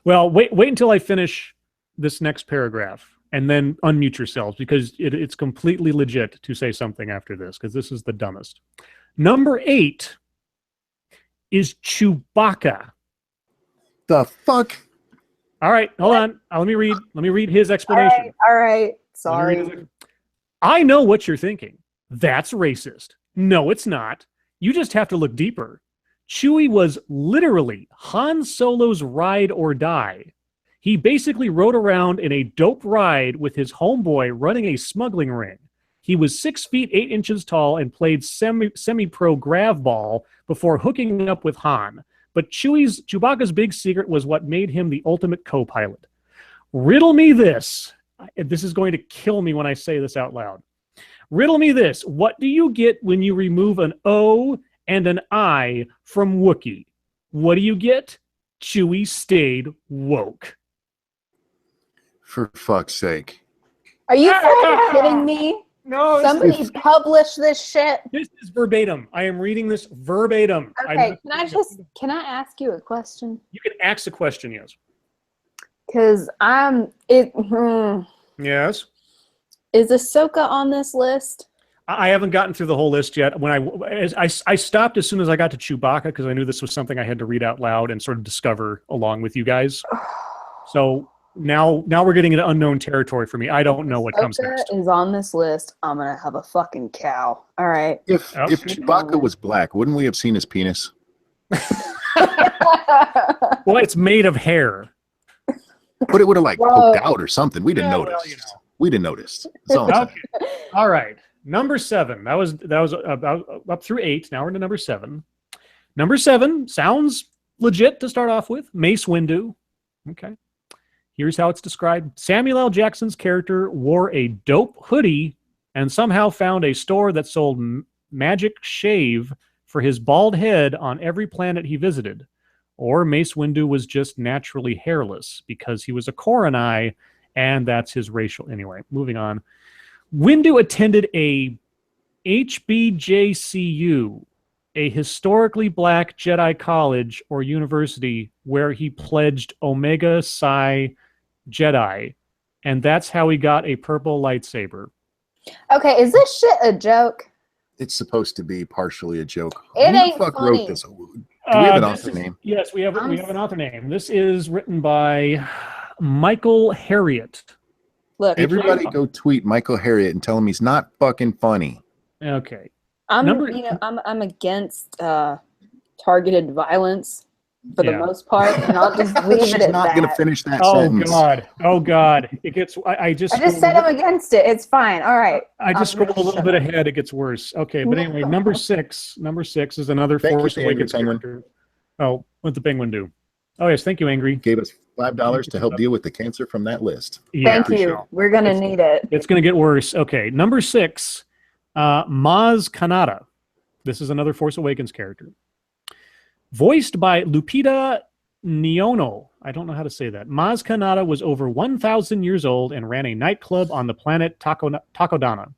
Well, wait until I finish this next paragraph and then unmute yourselves, because it's completely legit to say something after this, because this is the dumbest. Number 8 is Chewbacca. The fuck? All right, hold on. Let me read his explanation. All right. Sorry. I know what you're thinking. That's racist. No, it's not. You just have to look deeper. Chewie was literally Han Solo's ride or die. He basically rode around in a dope ride with his homeboy running a smuggling ring. He was 6 feet 8 inches tall and played semi-pro grav ball before hooking up with Han. But Chewbacca's big secret was what made him the ultimate co-pilot. Riddle me this. This is going to kill me when I say this out loud. Riddle me this. What do you get when you remove an O and an I from Wookiee? What do you get? Chewie stayed woke. For fuck's sake. Are you fucking kidding me? No. Somebody publish this shit. This is verbatim. I am reading this verbatim. Okay, can I ask you a question? You can ask a question, yes. Because Yes. Is Ahsoka on this list? I haven't gotten through the whole list yet. When I stopped as soon as I got to Chewbacca, because I knew this was something I had to read out loud and sort of discover along with you guys. So now we're getting into unknown territory for me. I don't know what comes next. Is on this list. I'm gonna have a fucking cow. All right. If Chewbacca was black, wouldn't we have seen his penis? Well, it's made of hair. But it would have like poked out or something. We didn't notice. Well, you know. We didn't notice. That's all I'm saying. Okay. All right. Number 7. That was about up through 8. Now we're into number 7. Number 7 sounds legit to start off with. Mace Windu. Okay. Here's how it's described. Samuel L. Jackson's character wore a dope hoodie and somehow found a store that sold magic shave for his bald head on every planet he visited. Or Mace Windu was just naturally hairless because he was a Koronai, and that's his racial... Anyway, moving on. Windu attended a HBJCU, a historically black Jedi college or university where he pledged Omega Psi Jedi, and that's how he got a purple lightsaber. Okay, is this shit a joke? It's supposed to be partially a joke. It Who ain't the fuck funny. wrote this? Do we have an author name? Yes, we have an author name. This is written by Michael Harriot. Look, Everybody go tweet Michael Harriot and tell him he's not fucking funny. Okay. I'm Number- I'm against targeted violence for the most part, and I'll just leave She's it at not that. going to finish that Oh sentence. God! Oh God! It gets. I just said I'm against it. It's fine. All right. I just I'm gonna scrolled a little shut bit up. ahead. It gets worse. Okay, but anyway, number six is another Thank you, Force Angry Awakens Penguin. character. Oh, what'd the penguin do? Oh yes, thank you, Angry. Gave us $5 to help deal with the cancer from that list. Yeah, Thank you. We're gonna need it. it's gonna get worse. Okay, number 6, Maz Kanata. This is another Force Awakens character, voiced by Lupita Nyong'o. I don't know how to say that. Maz Kanata was over 1,000 years old and ran a nightclub on the planet Takodana.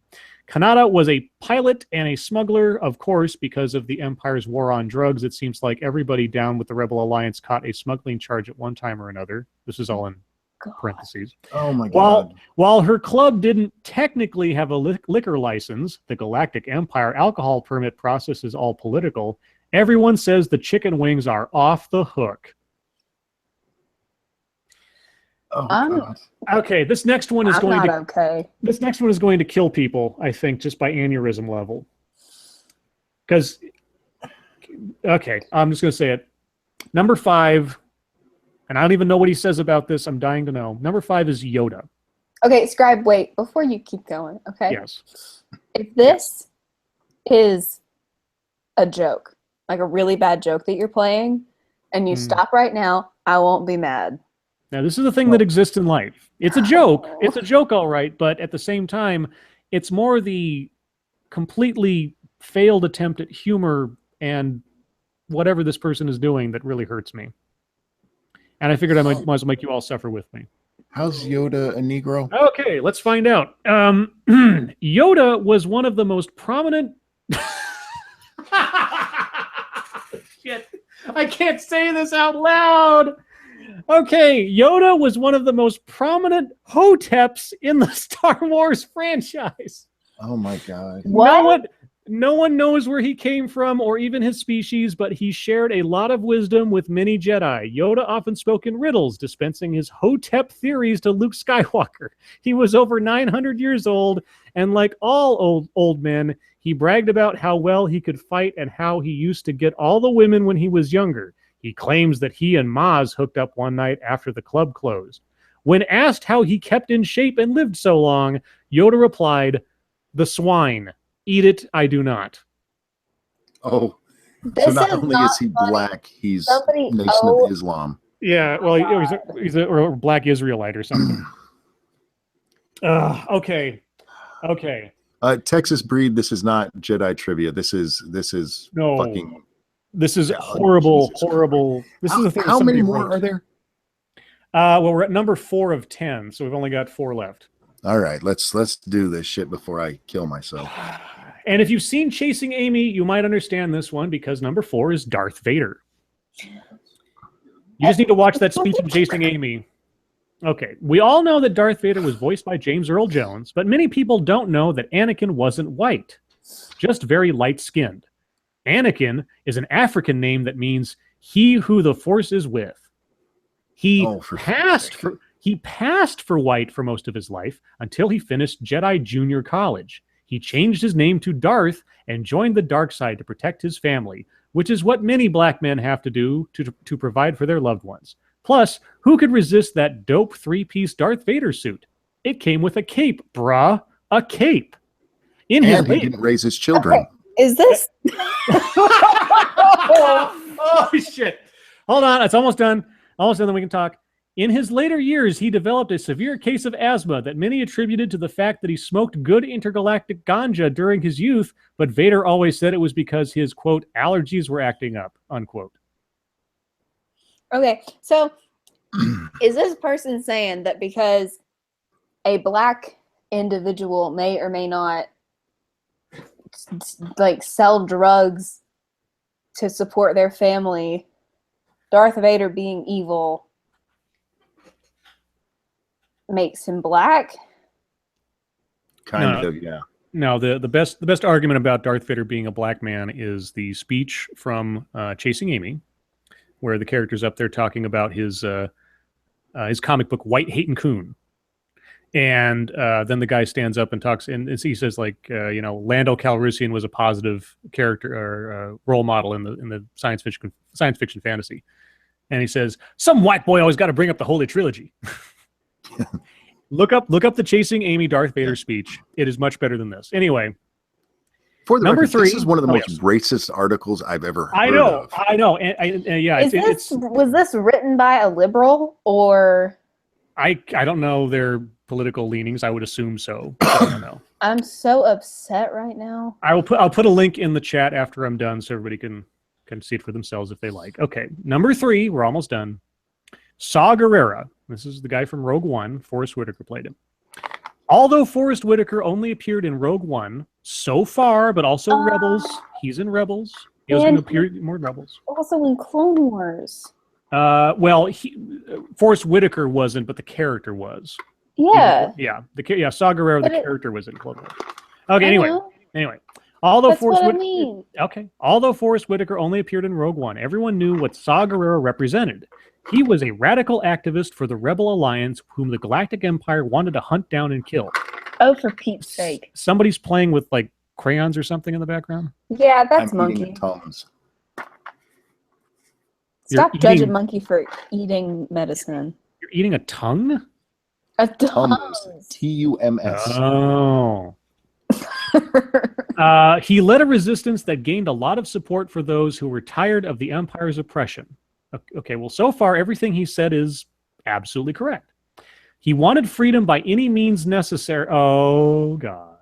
Kanata was a pilot and a smuggler, of course, because of the Empire's war on drugs. It seems like everybody down with the Rebel Alliance caught a smuggling charge at one time or another. This is all in parentheses. Oh my God. While her club didn't technically have a liquor license, the Galactic Empire alcohol permit process is all political. Everyone says the chicken wings are off the hook. Oh, I'm- God. Okay, this next one is I'm going not to okay. this next one is going to kill people, I think, just by aneurysm level. Because, okay, I'm just going to say it. Number 5, and I don't even know what he says about this. I'm dying to know. Number 5 is Yoda. Okay, Scribe, wait, before you keep going, okay? Yes. If this is a joke, like a really bad joke that you're playing, and you stop right now, I won't be mad. Now, this is the thing that exists in life. It's a joke. It's a joke, all right, but at the same time, it's more the completely failed attempt at humor and whatever this person is doing that really hurts me. And I figured I might as well make you all suffer with me. How's Yoda a Negro? Okay, let's find out. Yoda was one of the most prominent... Shit, I can't say this out loud. Okay, Yoda was one of the most prominent hoteps in the Star Wars franchise. Oh my God. What? No one knows where he came from or even his species, but he shared a lot of wisdom with many Jedi. Yoda often spoke in riddles, dispensing his hotep theories to Luke Skywalker. He was over 900 years old, and like all old men, he bragged about how well he could fight and how he used to get all the women when he was younger. He claims that he and Maz hooked up one night after the club closed. When asked how he kept in shape and lived so long, Yoda replied, "The swine. Eat it, I do not." Oh, This so not is only not is he funny. black, he's Somebody Nation owe- of Islam. Yeah, well, he's a black Israelite or something. Okay. Texas breed. This is not Jedi trivia. This is No. fucking. This is God, horrible, Jesus horrible. This is the thing. How many somebody more wrote. are there? Well, we're at number 4 of 10, so we've only got 4 left. All right, let's do this shit before I kill myself. And if you've seen Chasing Amy, you might understand this one because number 4 is Darth Vader. You just need to watch that speech in Chasing Amy. Okay, we all know that Darth Vader was voiced by James Earl Jones, but many people don't know that Anakin wasn't white, just very light-skinned. Anakin is an African name that means he who the Force is with. He passed for white for most of his life until he finished Jedi Junior College. He changed his name to Darth and joined the dark side to protect his family, which is what many black men have to do to provide for their loved ones. Plus, who could resist that dope 3-piece Darth Vader suit? It came with a cape, brah. A cape. And he didn't raise his children. Is this? Oh, shit. Hold on. It's almost done. Almost done, then we can talk. In his later years, he developed a severe case of asthma that many attributed to the fact that he smoked good intergalactic ganja during his youth, but Vader always said it was because his, quote, allergies were acting up, unquote. Okay, so is this person saying that because a black individual may or may not like sell drugs to support their family, Darth Vader being evil makes him black? Kind of, yeah. No, the best argument about Darth Vader being a black man is the speech from Chasing Amy, where the character's up there talking about his comic book White Hayton Coon. And then the guy stands up and talks, and he says, like, Lando Calrissian was a positive character or role model in the science fiction fantasy. And he says, some white boy always got to bring up the Holy Trilogy. Look up the Chasing Amy Darth Vader speech. It is much better than this. Anyway, for the number record, 3. This is one of the most racist articles I've ever heard of. I know. And yeah, was this written by a liberal or? I don't know their political leanings. I would assume so. I don't know. I'm so upset right now. I'll put a link in the chat after I'm done so everybody can see it for themselves if they like. Okay, number 3, we're almost done. Saw Gerrera. This is the guy from Rogue One. Forrest Whitaker played him. Although Forrest Whitaker only appeared in Rogue One so far, but also Rebels. He's in Rebels. He was going to appear in more Rebels. Also in Clone Wars. Well, Forrest Whitaker wasn't, but the character was. Yeah. Saw Gerrera, the character was in Clone Wars. Okay, anyway. Although Forrest Whitaker only appeared in Rogue One, everyone knew what Saw Gerrera represented. He was a radical activist for the Rebel Alliance whom the Galactic Empire wanted to hunt down and kill. Oh, for Pete's sake. Somebody's playing with, like, crayons or something in the background? Yeah, that's I'm Monkey. eating Tums. Stop judging Monkey for eating medicine. You're eating a tongue? A Tums. Tums. Oh. He led a resistance that gained a lot of support for those who were tired of the Empire's oppression. Okay, well, so far, everything he said is absolutely correct. He wanted freedom by any means necessary. Oh, God.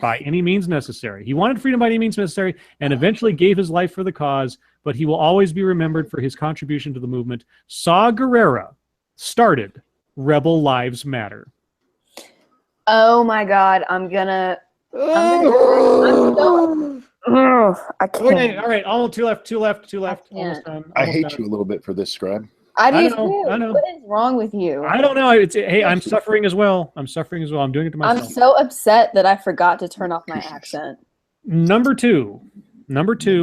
By any means necessary. He wanted freedom by any means necessary and eventually gave his life for the cause, but he will always be remembered for his contribution to the movement. Saw Gerrera started Rebel Lives Matter. Oh, my God. I can't. Okay, all right. All two left. Almost done. I hate you a little bit for this, Scribe. I do know, too. I know. What is wrong with you? I don't know. Hey, I'm suffering as well. I'm doing it to myself. I'm so upset that I forgot to turn off my accent. Number two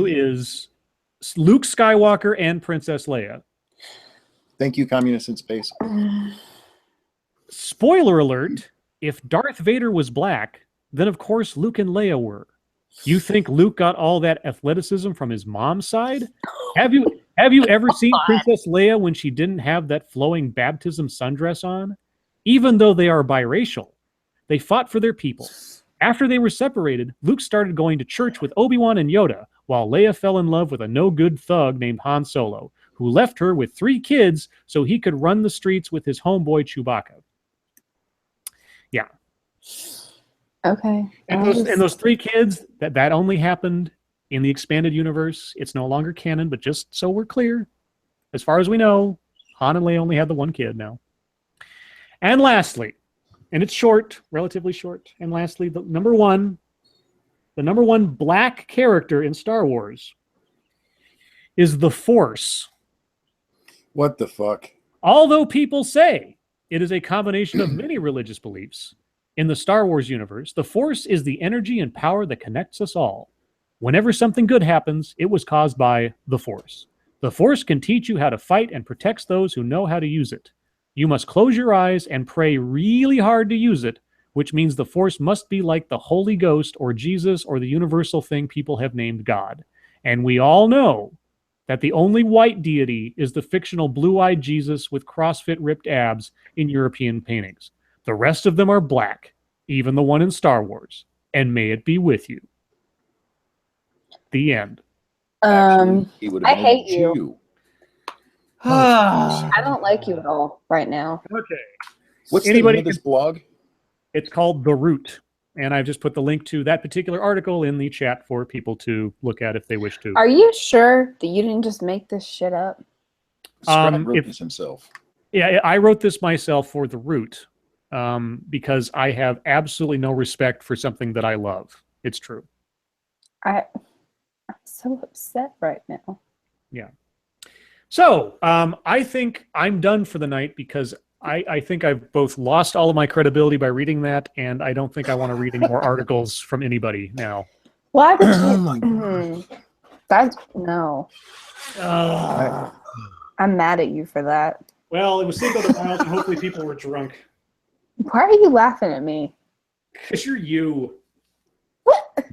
is Luke Skywalker and Princess Leia. Thank you, Communists in Space. Spoiler alert, if Darth Vader was black, then of course Luke and Leia were. You think Luke got all that athleticism from his mom's side? Have you ever seen Princess Leia when she didn't have that flowing baptism sundress on? Even though they are biracial, they fought for their people. After they were separated, Luke started going to church with Obi-Wan and Yoda, while Leia fell in love with a no-good thug named Han Solo, who left her with 3 kids so he could run the streets with his homeboy Chewbacca. Yeah. Okay. And those 3 kids, that only happened in the expanded universe. It's no longer canon, but just so we're clear, as far as we know, Han and Leia only had the 1 kid now. And lastly, and it's short, relatively short, and lastly, the number one black character in Star Wars is the Force. What the fuck? Although people say it is a combination of many religious beliefs, in the Star Wars universe, the Force is the energy and power that connects us all. Whenever something good happens, it was caused by the Force. The Force can teach you how to fight and protects those who know how to use it. You must close your eyes and pray really hard to use it, which means the Force must be like the Holy Ghost or Jesus or the universal thing people have named God. And we all know that the only white deity is the fictional blue-eyed Jesus with CrossFit ripped abs in European paintings. The rest of them are black, even the one in Star Wars. And may it be with you. The end. Actually, he would have I been hate a Jew. I don't like you at all right now. Okay. What's Anybody the name of this blog? It's called The Root. And I've just put the link to that particular article in the chat for people to look at if they wish to. Are you sure that you didn't just make this shit up? Scribe wrote this himself. Yeah, I wrote this myself for The Root because I have absolutely no respect for something that I love. It's true. I'm so upset right now. Yeah. So I think I'm done for the night because I think I've both lost all of my credibility by reading that, and I don't think I want to read any more articles from anybody now. Why would you? Oh my God. That's no. I'm mad at you for that. Well, it was Cinco de Mayo, and hopefully people were drunk. Why are you laughing at me? Because you're you. What?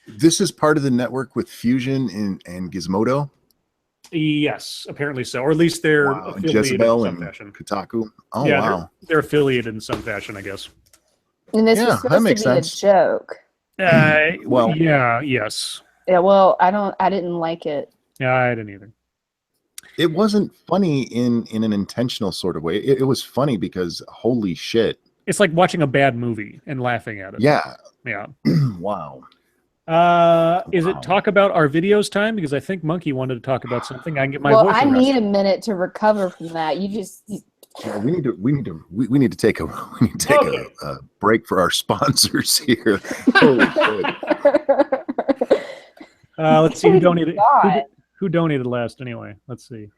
This is part of the network with Fusion and Gizmodo. Yes, apparently so, or at least they're affiliated Jezebel in some and fashion. Kotaku. Oh Yeah, wow, they're affiliated in some fashion, I guess. And this Yeah, was that supposed makes to be sense. a joke. Well- yeah, yes. Yeah, well, I didn't like it. Yeah, I didn't either. it wasn't funny in an intentional sort of way. It was funny because holy shit. It's like watching a bad movie and laughing at it. Yeah. Yeah. Wow. Is it talk about our videos time? Because I think Monkey wanted to talk about something. I can get my Well, voice I arrested. need a minute to recover from that. You just Yeah, we need to take a break for our sponsors here. Holy shit. Let's see who donated. God. Who donated last? Anyway, let's see.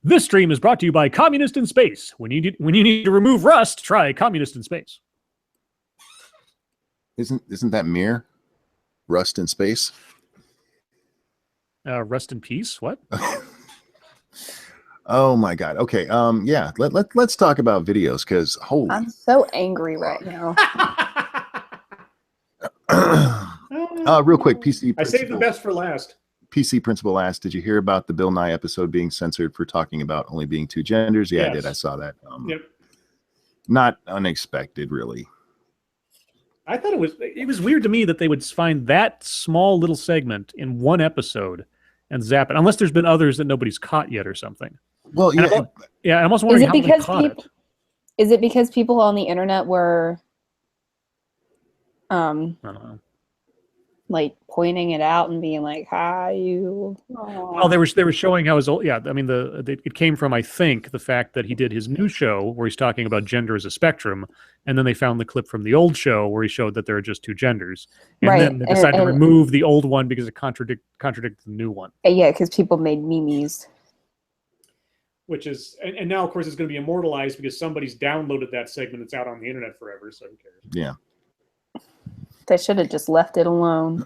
This stream is brought to you by Communist in Space. When you need to remove rust, try Communist in Space. Isn't that Mir? Rust in Space? Rust in peace. What? Oh my God. Okay. Yeah. Let's talk about videos because holy. I'm so angry right now. Real quick, PC. I saved the best for last. PC Principal asked, "Did you hear about the Bill Nye episode being censored for talking about only being two genders?" Yeah, Yes. I did. I saw that. Yep. Not unexpected, really. I thought it was weird to me that they would find that small little segment in one episode and zap it, unless there's been others that nobody's caught yet or something. Well, yeah. Yeah, I'm also Is wondering it how they because caught it. is it because people on the internet were I don't know. like pointing it out and being like, "Hi, you." Well, they were showing how his old. Yeah, I mean, it came from, I think, the fact that he did his new show where he's talking about gender as a spectrum, and then they found the clip from the old show where he showed that there are just two genders, and Right, then they decided to and- remove the old one because it contradicted the new one. Yeah, because people made memes. Which is, and now of course it's going to be immortalized because somebody's downloaded that segment. It's out on the internet forever, so who cares? Yeah. They should have just left it alone.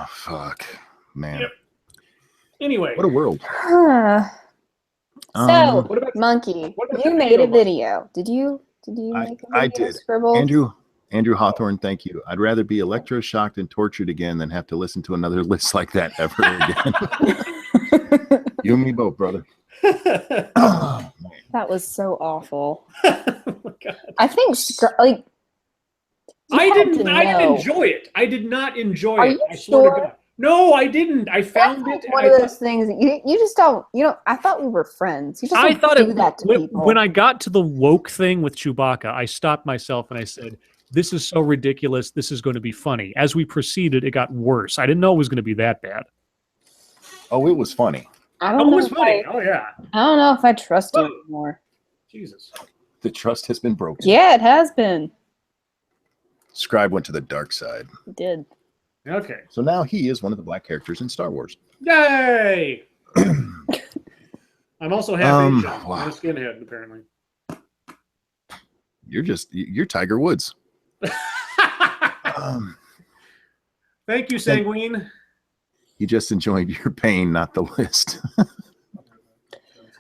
Fuck, man. Yep. Anyway, What a world. So, what about Monkey, what about you the made a video? video. Did you I- make a video? I did. Scribble? Andrew Hawthorne, thank you. I'd rather be electroshocked and tortured again than have to listen to another list like that ever again. You and me both, brother. Oh, man. That was so awful. Oh my God. I think like I you had didn't to know. enjoy it. I did not enjoy Are it. you I swear sure? to God. No, I didn't. I That's found like it. one and of I those things that you just don't. You know, I thought we were friends. You just I don't thought do that to people. when I got to the woke thing with Chewbacca, I stopped myself and I said, "This is so ridiculous. This is going to be funny." As we proceeded, it got worse. I didn't know it was going to be that bad. Oh, it was funny. I Oh, don't it know. was If funny. I Oh yeah. don't know if I trust you Whoa. anymore. Jesus. The trust has been broken. Yeah, it has been. Scribe went to the dark side. It did. Okay. So now he is one of the black characters in Star Wars. Yay! I'm also half Asian. wow. I'm a skinhead, apparently. You're Tiger Woods. Um, Thank you, Sanguine. he just enjoyed your pain, not the list.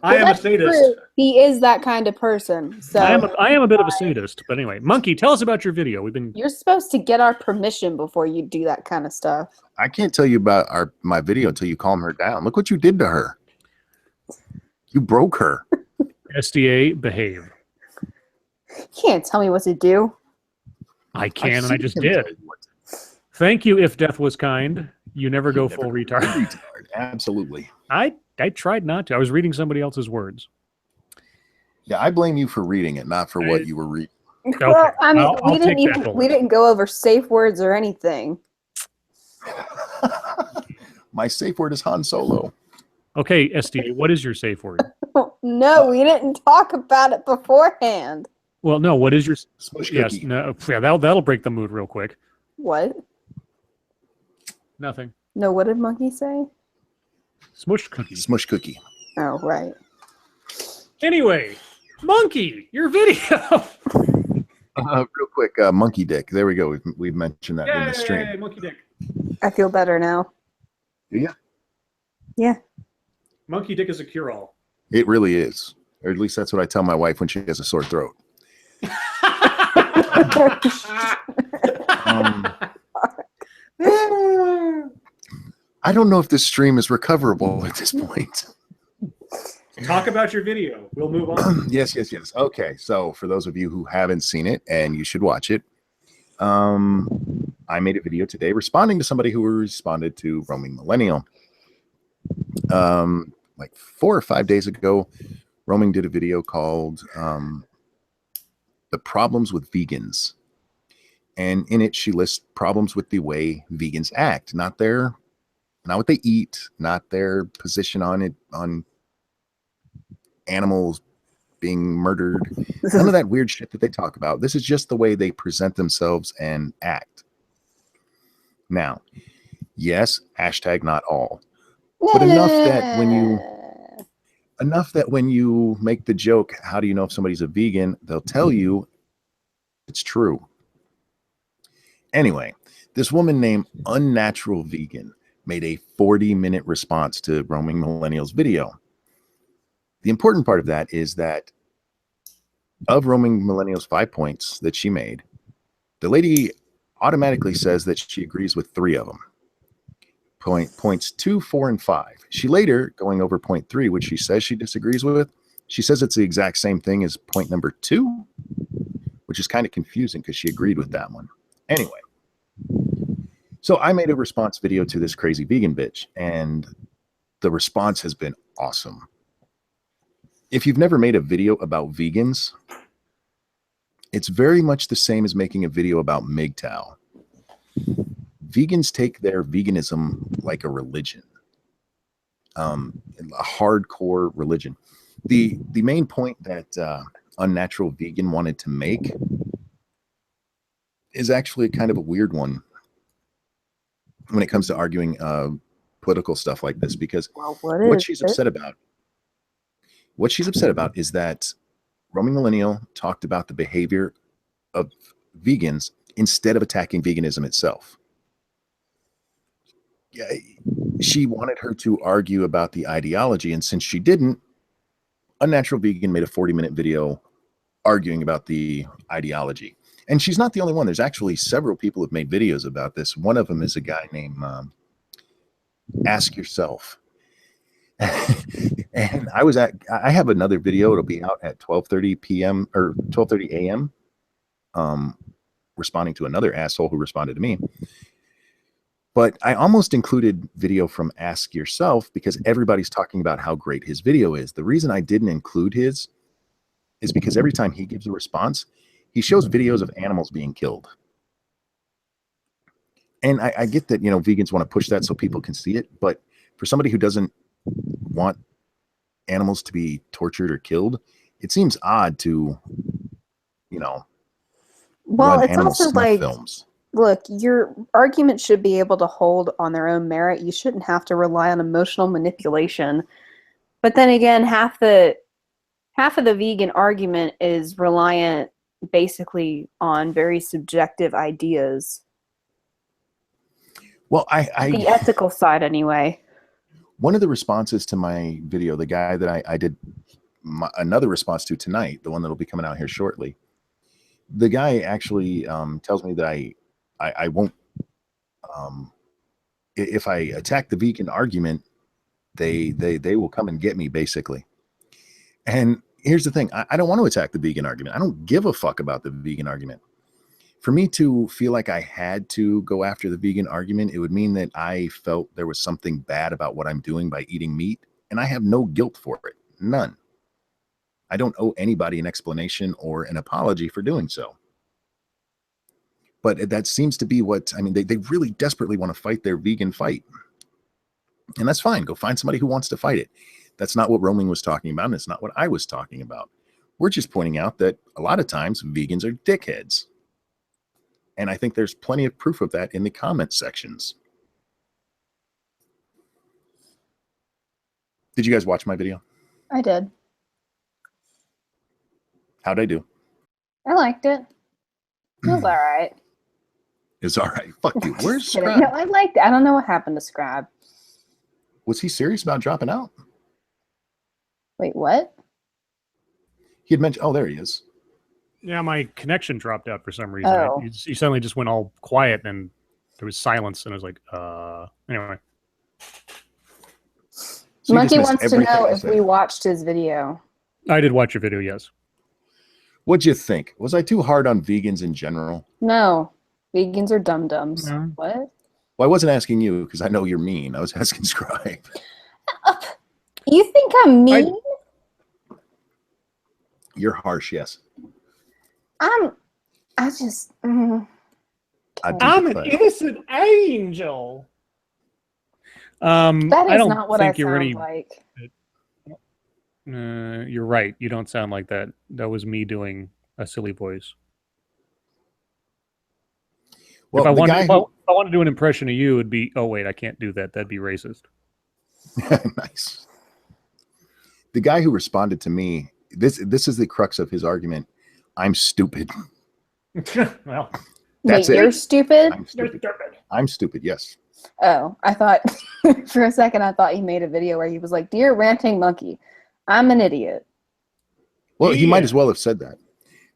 I am a that's sadist. true. He is that kind of person. So I am a bit of a sadist. But anyway, Monkey, tell us about your video. We've been you're supposed to get our permission before you do that kind of stuff. I can't tell you about my video until you calm her down. Look what you did to her. You broke her. SDA behave. You can't tell me what to do. I can, I've and I seen just him did. tell you what to- Thank you, If Death Was Kind. You never go full retard. Retard. Absolutely. I tried not to. I was reading somebody else's words. Yeah, I blame you for reading it, not for what you were reading. Okay. Well, I mean, I'll take that bullet. we didn't go over safe words or anything. My safe word is Han Solo. Okay, SD, what is your safe word? No, we didn't talk about it beforehand. Well, no, what is your Smush yes, cookie. no, yeah, that'll break the mood real quick. What? Nothing. No, what did Monkey say? Smush cookie. Smush cookie. Oh, right. Anyway, Monkey, your video. Real quick, monkey dick. There we go. We've mentioned that in the stream. Yay, monkey dick. I feel better now. Yeah, Yeah. Monkey dick is a cure-all. it really is. Or at least that's what I tell my wife when she has a sore throat. I don't know if this stream is recoverable at this point. Talk about your video. We'll move on. Yes. Okay, so for those of you who haven't seen it, and you should watch it, I made a video today responding to somebody who responded to Roaming Millennial. Like 4 or 5 days ago, Roaming did a video called The Problems with Vegans. And in it, she lists problems with the way vegans act, not what they eat, not their position on animals being murdered, none of that weird shit that they talk about. This is just the way they present themselves and act. Now, yes, hashtag not all, but enough that when you make the joke, how do you know if somebody's a vegan? They'll tell you it's true. Anyway, this woman named Unnatural Vegan made a 40-minute response to Roaming Millennial's video. The important part of that is that of Roaming Millennial's 5 points that she made, the lady automatically says that she agrees with 3 of them. Points 2, 4, and 5. She later, going over point 3, which she says she disagrees with, she says it's the exact same thing as point number 2, which is kind of confusing because she agreed with that one. Anyway, so I made a response video to this crazy vegan bitch, and the response has been awesome. If you've never made a video about vegans, it's very much the same as making a video about MGTOW. Vegans take their veganism like a religion, a hardcore religion. The main point that Unnatural Vegan wanted to make is actually kind of a weird one when it comes to arguing political stuff like this, because what she's upset about is that Roaming Millennial talked about the behavior of vegans instead of attacking veganism itself. Yeah, she wanted her to argue about the ideology, and since she didn't, Unnatural Vegan made a 40-minute video arguing about the ideology. And she's not the only one. There's actually several people who've made videos about this. One of them is a guy named Ask Yourself. And I have another video. It'll be out at 12:30 p.m. or 12:30 a.m. Responding to another asshole who responded to me. But I almost included video from Ask Yourself because everybody's talking about how great his video is. The reason I didn't include his is because every time he gives a response, he shows videos of animals being killed. And I get that, vegans want to push that so people can see it. But for somebody who doesn't want animals to be tortured or killed, it seems odd to, well, run it's animal also snuff like, films. look, your argument should be able to hold on their own merit. You shouldn't have to rely on emotional manipulation. But then again, half of the vegan argument is reliant basically on very subjective ideas. Well, the ethical side anyway. One of the responses to my video, the guy that I did another response to tonight, the one that'll be coming out here shortly, the guy actually tells me that I won't, if I attack the vegan argument, they will come and get me, basically. And here's the thing. I don't want to attack the vegan argument. I don't give a fuck about the vegan argument. For me to feel like I had to go after the vegan argument, it would mean that I felt there was something bad about what I'm doing by eating meat, and I have no guilt for it. None. I don't owe anybody an explanation or an apology for doing so. But that seems to be what, I mean, they really desperately want to fight their vegan fight. And that's fine. Go find somebody who wants to fight it. That's not what Roaming was talking about, and it's not what I was talking about. We're just pointing out that a lot of times vegans are dickheads. And I think there's plenty of proof of that in the comment sections. Did you guys watch my video? I did. How'd I do? I liked it. It was all right. It's all right. Fuck you. Where's Just kidding. Scribe? No, I liked it. I don't know what happened to Scribe. Was he serious about dropping out? Wait, what? He had mentioned, oh, there he is. Yeah, my connection dropped out for some reason. Oh. You suddenly just went all quiet and there was silence, and I was like, anyway. So you Monkey just missed wants to everything know I if said. we watched his video. I did watch your video, yes. What'd you think? Was I too hard on vegans in general? No. Vegans are dum-dums. No. What? Well, I wasn't asking you because I know you're mean. I was asking Scribe. You think I'm mean? You're harsh, yes. I just... I do I'm an declare. innocent angel. that I is don't not what I think you're sound any. like. You're right. You don't sound like that. That was me doing a silly voice. Well, if I the wanted, guy if I want to do an impression of you, it'd be. Oh wait, I can't do that. That'd be racist. Nice. The guy who responded to me, this is the crux of his argument. I'm stupid. Well, That's Wait, it. you're stupid? I'm stupid. I'm stupid, yes. Oh, I thought... for a second, I thought he made a video where he was like, Dear Ranting Monkey, I'm an idiot. Well, he might Yeah. as well have said that.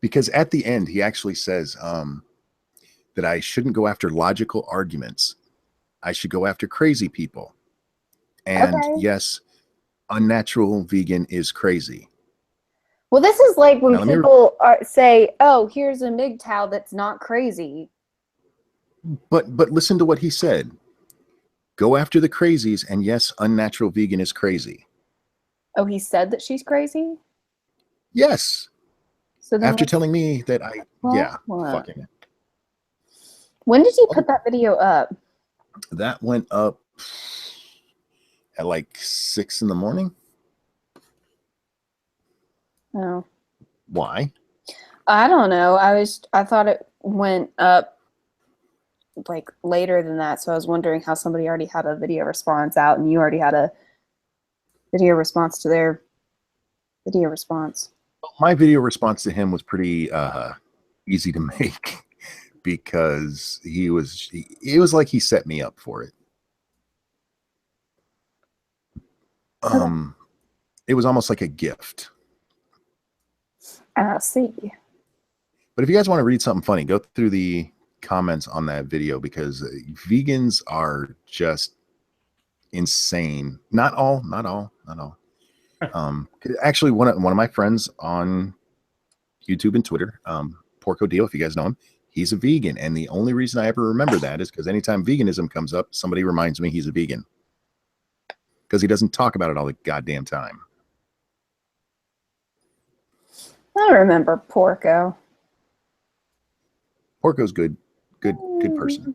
Because at the end, he actually says that I shouldn't go after logical arguments. I should go after crazy people. And Okay. yes, unnatural vegan is crazy. Well, this is like when Now, let me people say, oh, here's a MGTOW that's not crazy. But listen to what he said. Go after the crazies, and yes, unnatural vegan is crazy. Oh, he said that she's crazy? Yes. So then After what's- telling me that I, yeah, What? fucking it. When did you put that video up? That went up at like 6 in the morning. Oh, Why? I don't know. I thought it went up like later than that. So I was wondering how somebody already had a video response out and you already had a video response to their video response. My video response to him was pretty easy to make because it was like he set me up for it. It was almost like a gift. I see. But if you guys want to read something funny, go through the comments on that video because vegans are just insane. Not all. Actually, one of my friends on YouTube and Twitter, Porco Dio, if you guys know him, he's a vegan. And the only reason I ever remember that is because anytime veganism comes up, somebody reminds me he's a vegan. Because he doesn't talk about it all the goddamn time. I remember Porco. Porco's good person.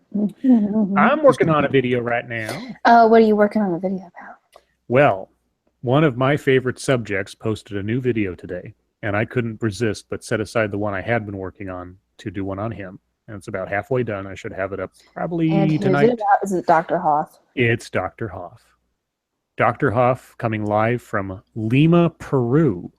I'm working on a video right now. Oh, what are you working on a video about? Well, one of my favorite subjects posted a new video today, and I couldn't resist but set aside the one I had been working on to do one on him. And it's about halfway done. I should have it up probably And who's tonight. it about? Is it Dr. Hoth? It's Dr. Hoff. Dr. Hoff coming live from Lima, Peru.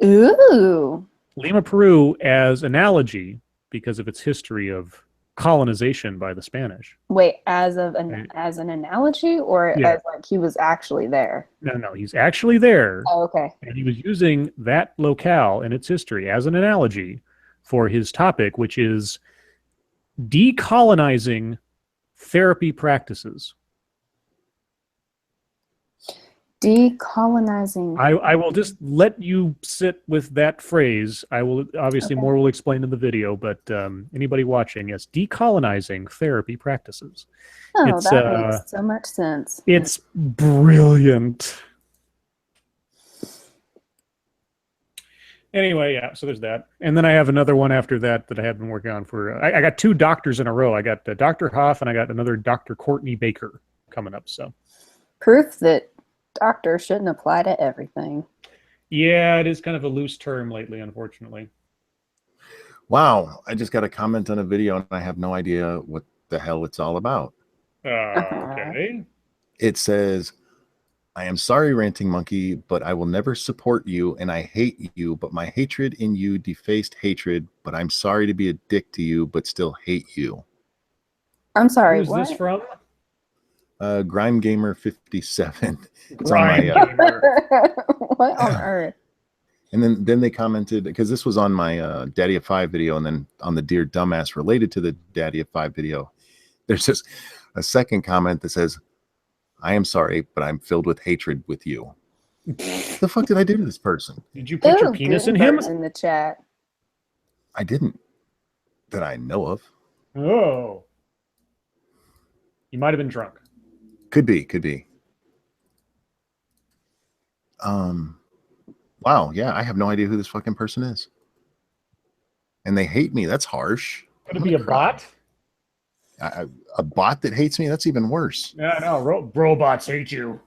Ooh. Lima, Peru as analogy because of its history of colonization by the Spanish. Wait, as an analogy or Yeah. as like he was actually there? No, he's actually there. Oh, okay. And he was using that locale and its history as an analogy for his topic, which is decolonizing therapy practices. Decolonizing. I will just let you sit with that phrase. I will obviously Okay. more will explain in the video, but anybody watching, yes, decolonizing therapy practices. Oh, It's that makes so much sense. it's brilliant. Anyway, yeah, so there's that. And then I have another one after that that I have been working on for, I got 2 doctors in a row. I got Dr. Hoff and I got another Dr. Courtney Baker coming up. So, Proof that doctor shouldn't apply to everything. yeah, it is kind of a loose term lately, unfortunately. Wow, I just got a comment on a video and I have no idea what the hell it's all about. Okay. It says, I am sorry, Ranting Monkey, but I will never support you and I hate you, but my hatred in you defaced hatred, but I'm sorry to be a dick to you, but still hate you. I'm sorry, Who's what? this from? Grime Gamer 57. It's Grime on my, Gamer. What on earth? and then they commented, because this was on my Daddy of 5 video, and then on the Dear Dumbass related to the Daddy of 5 video, there's just a second comment that says, I am sorry, but I'm filled with hatred with you. What the fuck did I do to this person? Did you put your Ooh, penis in him? Gutenberg's in the chat. I didn't, that I know of. Oh. You might have been drunk. Could be. Wow, yeah, I have no idea who this fucking person is. And they hate me. That's harsh. Could it be a bot? A bot that hates me? That's even worse. Yeah, no, robots hate you.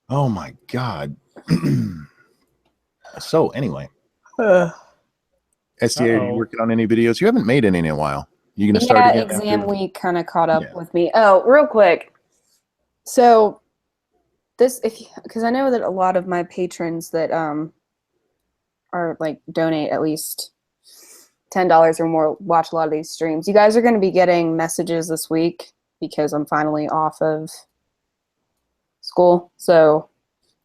Oh my God. So anyway. SDA, are you working on any videos? You haven't made any in a while. You gonna start again? Exam week kind of caught up Yeah. with me. Oh, real quick. So this, because I know that a lot of my patrons that are like donate at least $10 or more watch a lot of these streams. You guys are going to be getting messages this week because I'm finally off of school. So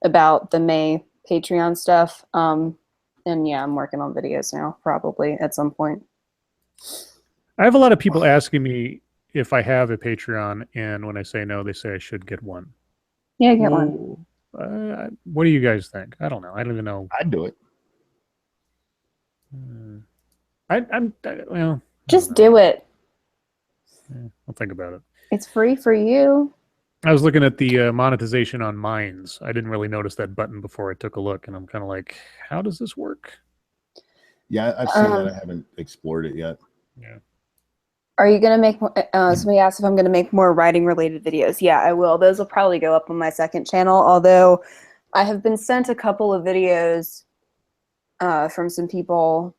about the May Patreon stuff. And yeah, I'm working on videos now, probably at some point. I have a lot of people asking me if I have a Patreon, and when I say no, they say I should get one. Yeah, get one. What do you guys think? I don't know. I don't even know. I'd do it. Well, just do it. Yeah, I'll think about it. It's free for you. I was looking at the monetization on Minds. I didn't really notice that button before I took a look, and I'm kind of like, how does this work? Yeah, I've seen that. I haven't explored it yet. Yeah. Are you going to make, somebody asked if I'm going to make more writing related videos. Yeah, I will. Those will probably go up on my second channel, although I have been sent a couple of videos from some people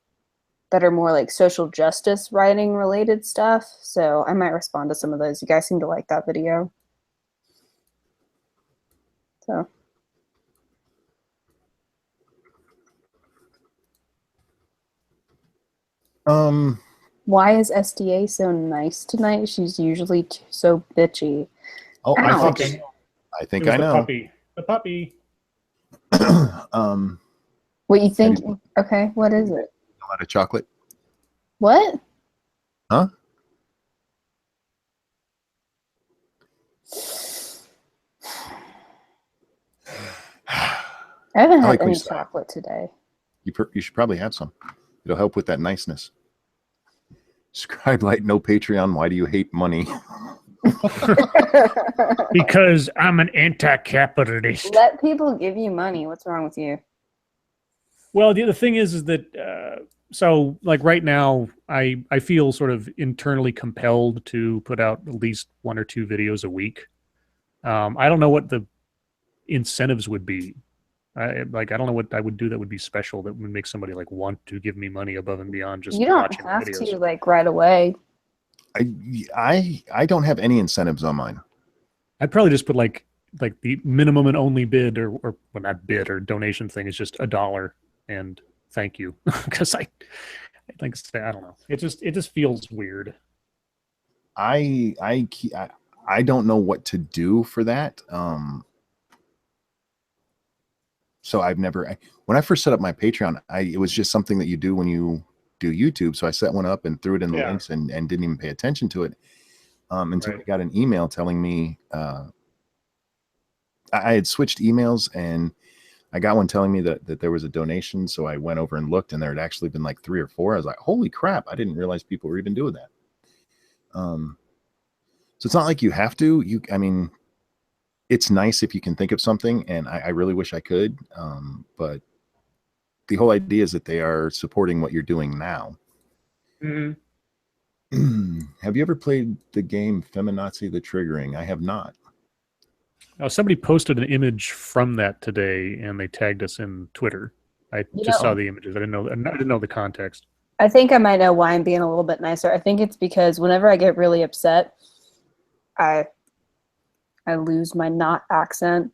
that are more like social justice writing related stuff. So I might respond to some of those. You guys seem to like that video. So. Why is SDA so nice tonight? She's usually so bitchy. Oh, Ouch. I think I know. The puppy. What you think? Okay, what is it? A lot of chocolate. What? Huh? I haven't had any chocolate today. You should probably have some. It'll help with that niceness. Scribe Light, no Patreon. Why do you hate money? Because I'm an anti-capitalist. Let people give you money. What's wrong with you? Well, the other thing is that so like right now, I feel sort of internally compelled to put out at least 1 or 2 videos a week. I don't know what the incentives would be. I don't know what I would do that would be special that would make somebody like want to give me money above and beyond just you don't watching have the videos. to like right away. I don't have any incentives on mine. I'd probably just put like the minimum and only bid or well, not bid or donation thing is just $1 and thank you, because I think I don't know. It just feels weird. I don't know what to do for that. So I've never. When I first set up my Patreon, it was just something that you do when you do YouTube. So I set one up and threw it in the links and didn't even pay attention to it until I got an email telling me I had switched emails and I got one telling me that there was a donation. So I went over and looked, and there had actually been like 3 or 4. I was like, holy crap. I didn't realize people were even doing that. So it's not like you have to. I mean, it's nice if you can think of something, and I really wish I could. But the whole idea is that they are supporting what you're doing now. Mm-hmm. Have you ever played the game Feminazi the Triggering? I have not. Somebody posted an image from that today, and they tagged us in Twitter. I just saw the images. I didn't know the context. I think I might know why I'm being a little bit nicer. I think it's because whenever I get really upset, I lose my not accent.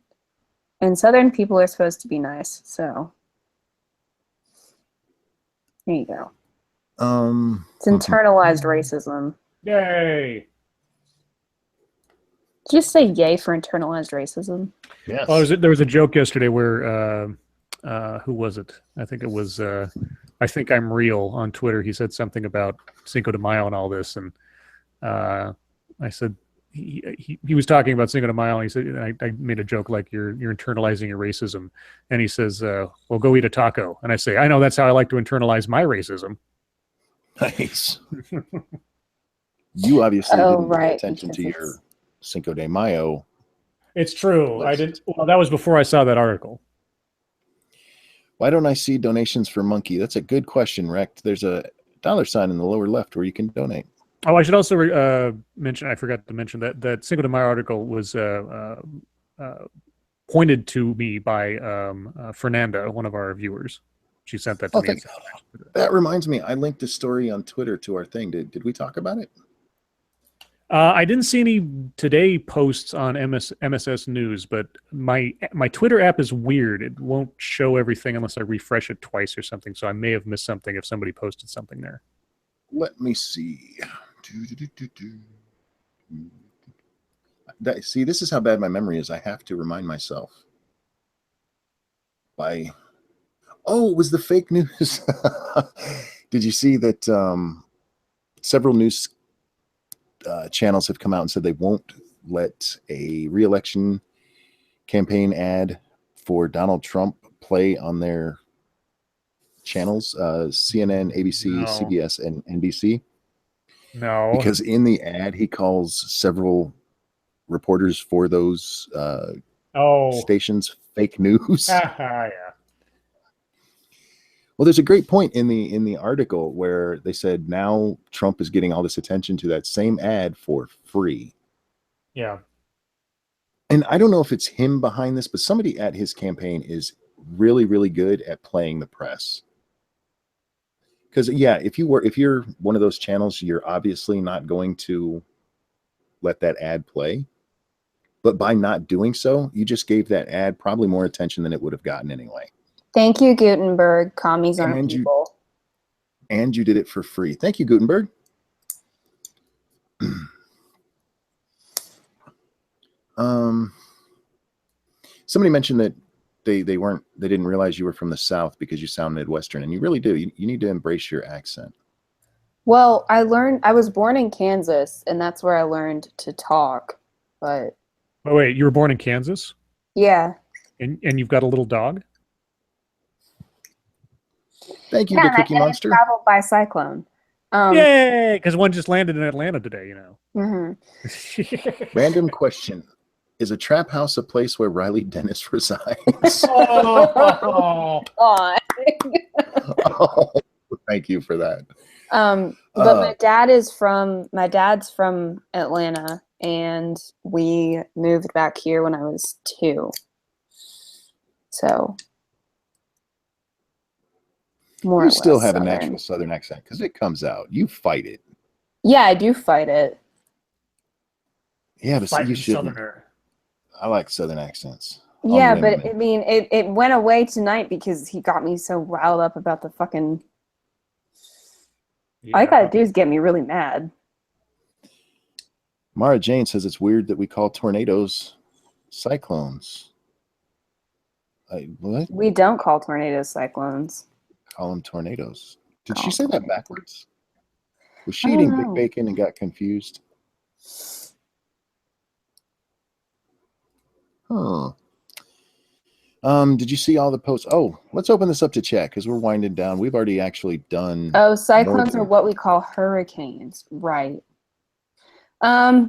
And Southern people are supposed to be nice, so there you go. It's internalized racism. Yay! Did you just say yay for internalized racism? Yes. Well, there was a joke yesterday where who was it? I think it was I think I'm real on Twitter. He said something about Cinco de Mayo and all this, and I said he was talking about Cinco de Mayo. And he said I made a joke like you're internalizing your racism, and he says, "Well, go eat a taco." And I say, "I know that's how I like to internalize my racism." Nice. You obviously didn't pay right, attention to because your Cinco de Mayo. It's true. list. I didn't. Well, that was before I saw that article. Why don't I see donations for Monkey? That's a good question, Rect. There's a $sign in the lower left where you can donate. Oh, I should also mention. I forgot to mention that Cinco de Mayo article was pointed to me by Fernanda, one of our viewers. She sent that to me. That reminds me, I linked a story on Twitter to our thing. Did we talk about it? I didn't see any today posts on MSS News, but my Twitter app is weird. It won't show everything unless I refresh it twice or something. So I may have missed something if somebody posted something there. Let me see. See, this is how bad my memory is. I have to remind myself. Oh, it was the fake news. Did you see that several news channels have come out and said they won't let a re-election campaign ad for Donald Trump play on their channels, CNN, ABC, CBS, and NBC? No. Because in the ad, he calls several reporters for those stations fake news. Yeah. Well, there's a great point in the article where they said now Trump is getting all this attention to that same ad for free. Yeah. And I don't know if it's him behind this, but somebody at his campaign is really, really good at playing the press. Because yeah, if you're one of those channels, you're obviously not going to let that ad play. But by not doing so, you just gave that ad probably more attention than it would have gotten anyway. Thank you, Gutenberg. Commies aren't people. And you did it for free. Thank you, Gutenberg. Somebody mentioned that they didn't realize you were from the South because you sound Midwestern, and you really do. You need to embrace your accent. Well, I was born in Kansas, and that's where I learned to talk. But wait, you were born in Kansas? Yeah. And you've got a little dog? Thank you, the Cookie Monster. Traveled by cyclone. Yay! Because one just landed in Atlanta today, you know. Mm-hmm. Random question. Is a trap house a place where Riley Dennis resides? Oh, thank you for that. But my dad's from Atlanta, and we moved back here when I was 2. So you still have a natural Southern accent because it comes out. You fight it. Yeah, I do fight it. Yeah, but you shouldn't. Southerner. I like Southern accents. Yeah, but I mean, it went away tonight because he got me so riled up about the fucking. Yeah. All I gotta do is get me really mad. Mara Jane says it's weird that we call tornadoes cyclones. What? We don't call tornadoes cyclones. Call them tornadoes. Did she say that backwards? Was she eating Big Bacon and got confused? Huh. Did you see all the posts? Oh, let's open this up to chat because we're winding down. We've already actually done. Oh, cyclones are what we call hurricanes, right? I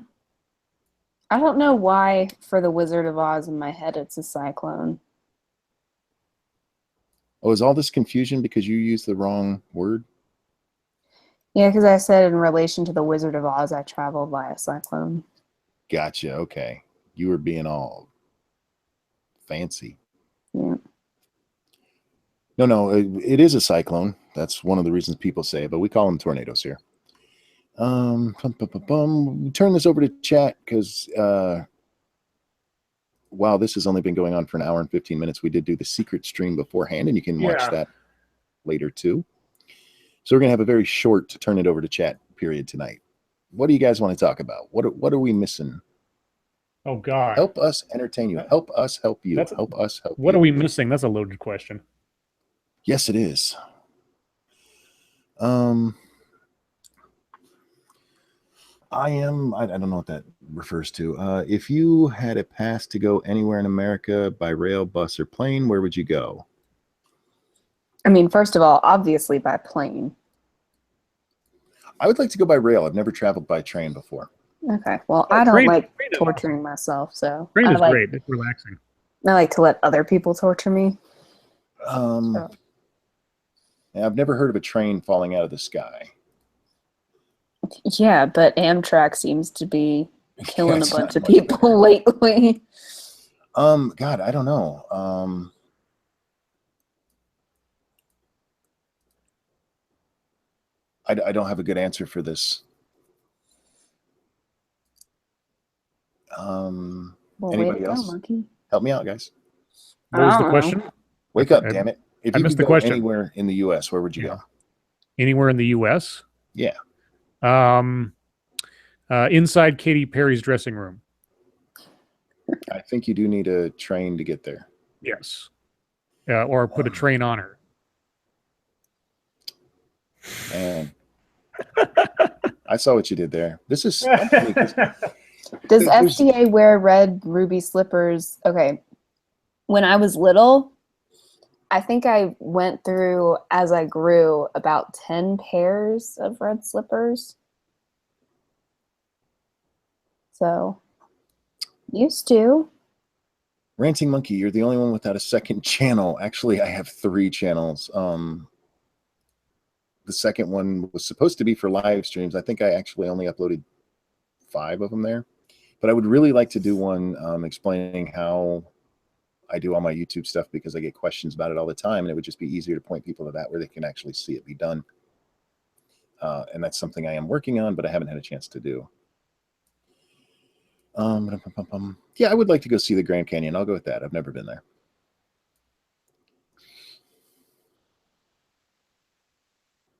don't know why for the Wizard of Oz in my head it's a cyclone. Oh, is all this confusion because you used the wrong word? Yeah, because I said in relation to the Wizard of Oz, I traveled via cyclone. Gotcha. Okay. You were being all fancy. Yeah. No, it is a cyclone. That's one of the reasons people say it, but we call them tornadoes here. Turn this over to chat because wow, this has only been going on for an hour and 15 minutes. We did do the secret stream beforehand, and you can watch that later too. So we're gonna have a very short to turn it over to chat period tonight. What do you guys want to talk about? What are we missing? Oh God! Help us entertain you. Help us help you. Help us help. What are we missing? That's a loaded question. Yes, it is. I don't know what that refers to. If you had a pass to go anywhere in America by rail, bus, or plane, where would you go? I mean, first of all, obviously by plane. I would like to go by rail. I've never traveled by train before. Okay. Well, I don't like torturing myself, so Train is great. It's relaxing. I like to let other people torture me. Yeah, I've never heard of a train falling out of the sky. Yeah, but Amtrak seems to be killing a bunch of people lately. God, I don't know. I don't have a good answer for this. Well, anybody else? Monkey. Help me out, guys. What was the question? Wake up, damn it. If you could go question. anywhere in the U.S., where would you go? Anywhere in the U.S.? Yeah. Inside Katy Perry's dressing room. I think you do need a train to get there. Yes. Or put a train on her. Man. I saw what you did there. This is... Does FDA wear red ruby slippers? Okay. When I was little, I think I went through, as I grew, about 10 pairs of red slippers. So, used to. Ranting Monkey, you're the only one without a second channel. Actually, I have 3 channels. The second one was supposed to be for live streams. I think I actually only uploaded 5 of them there. But I would really like to do one explaining how I do all my YouTube stuff because I get questions about it all the time, and it would just be easier to point people to that where they can actually see it be done. And that's something I am working on, but I haven't had a chance to do. Yeah, I would like to go see the Grand Canyon. I'll go with that. I've never been there.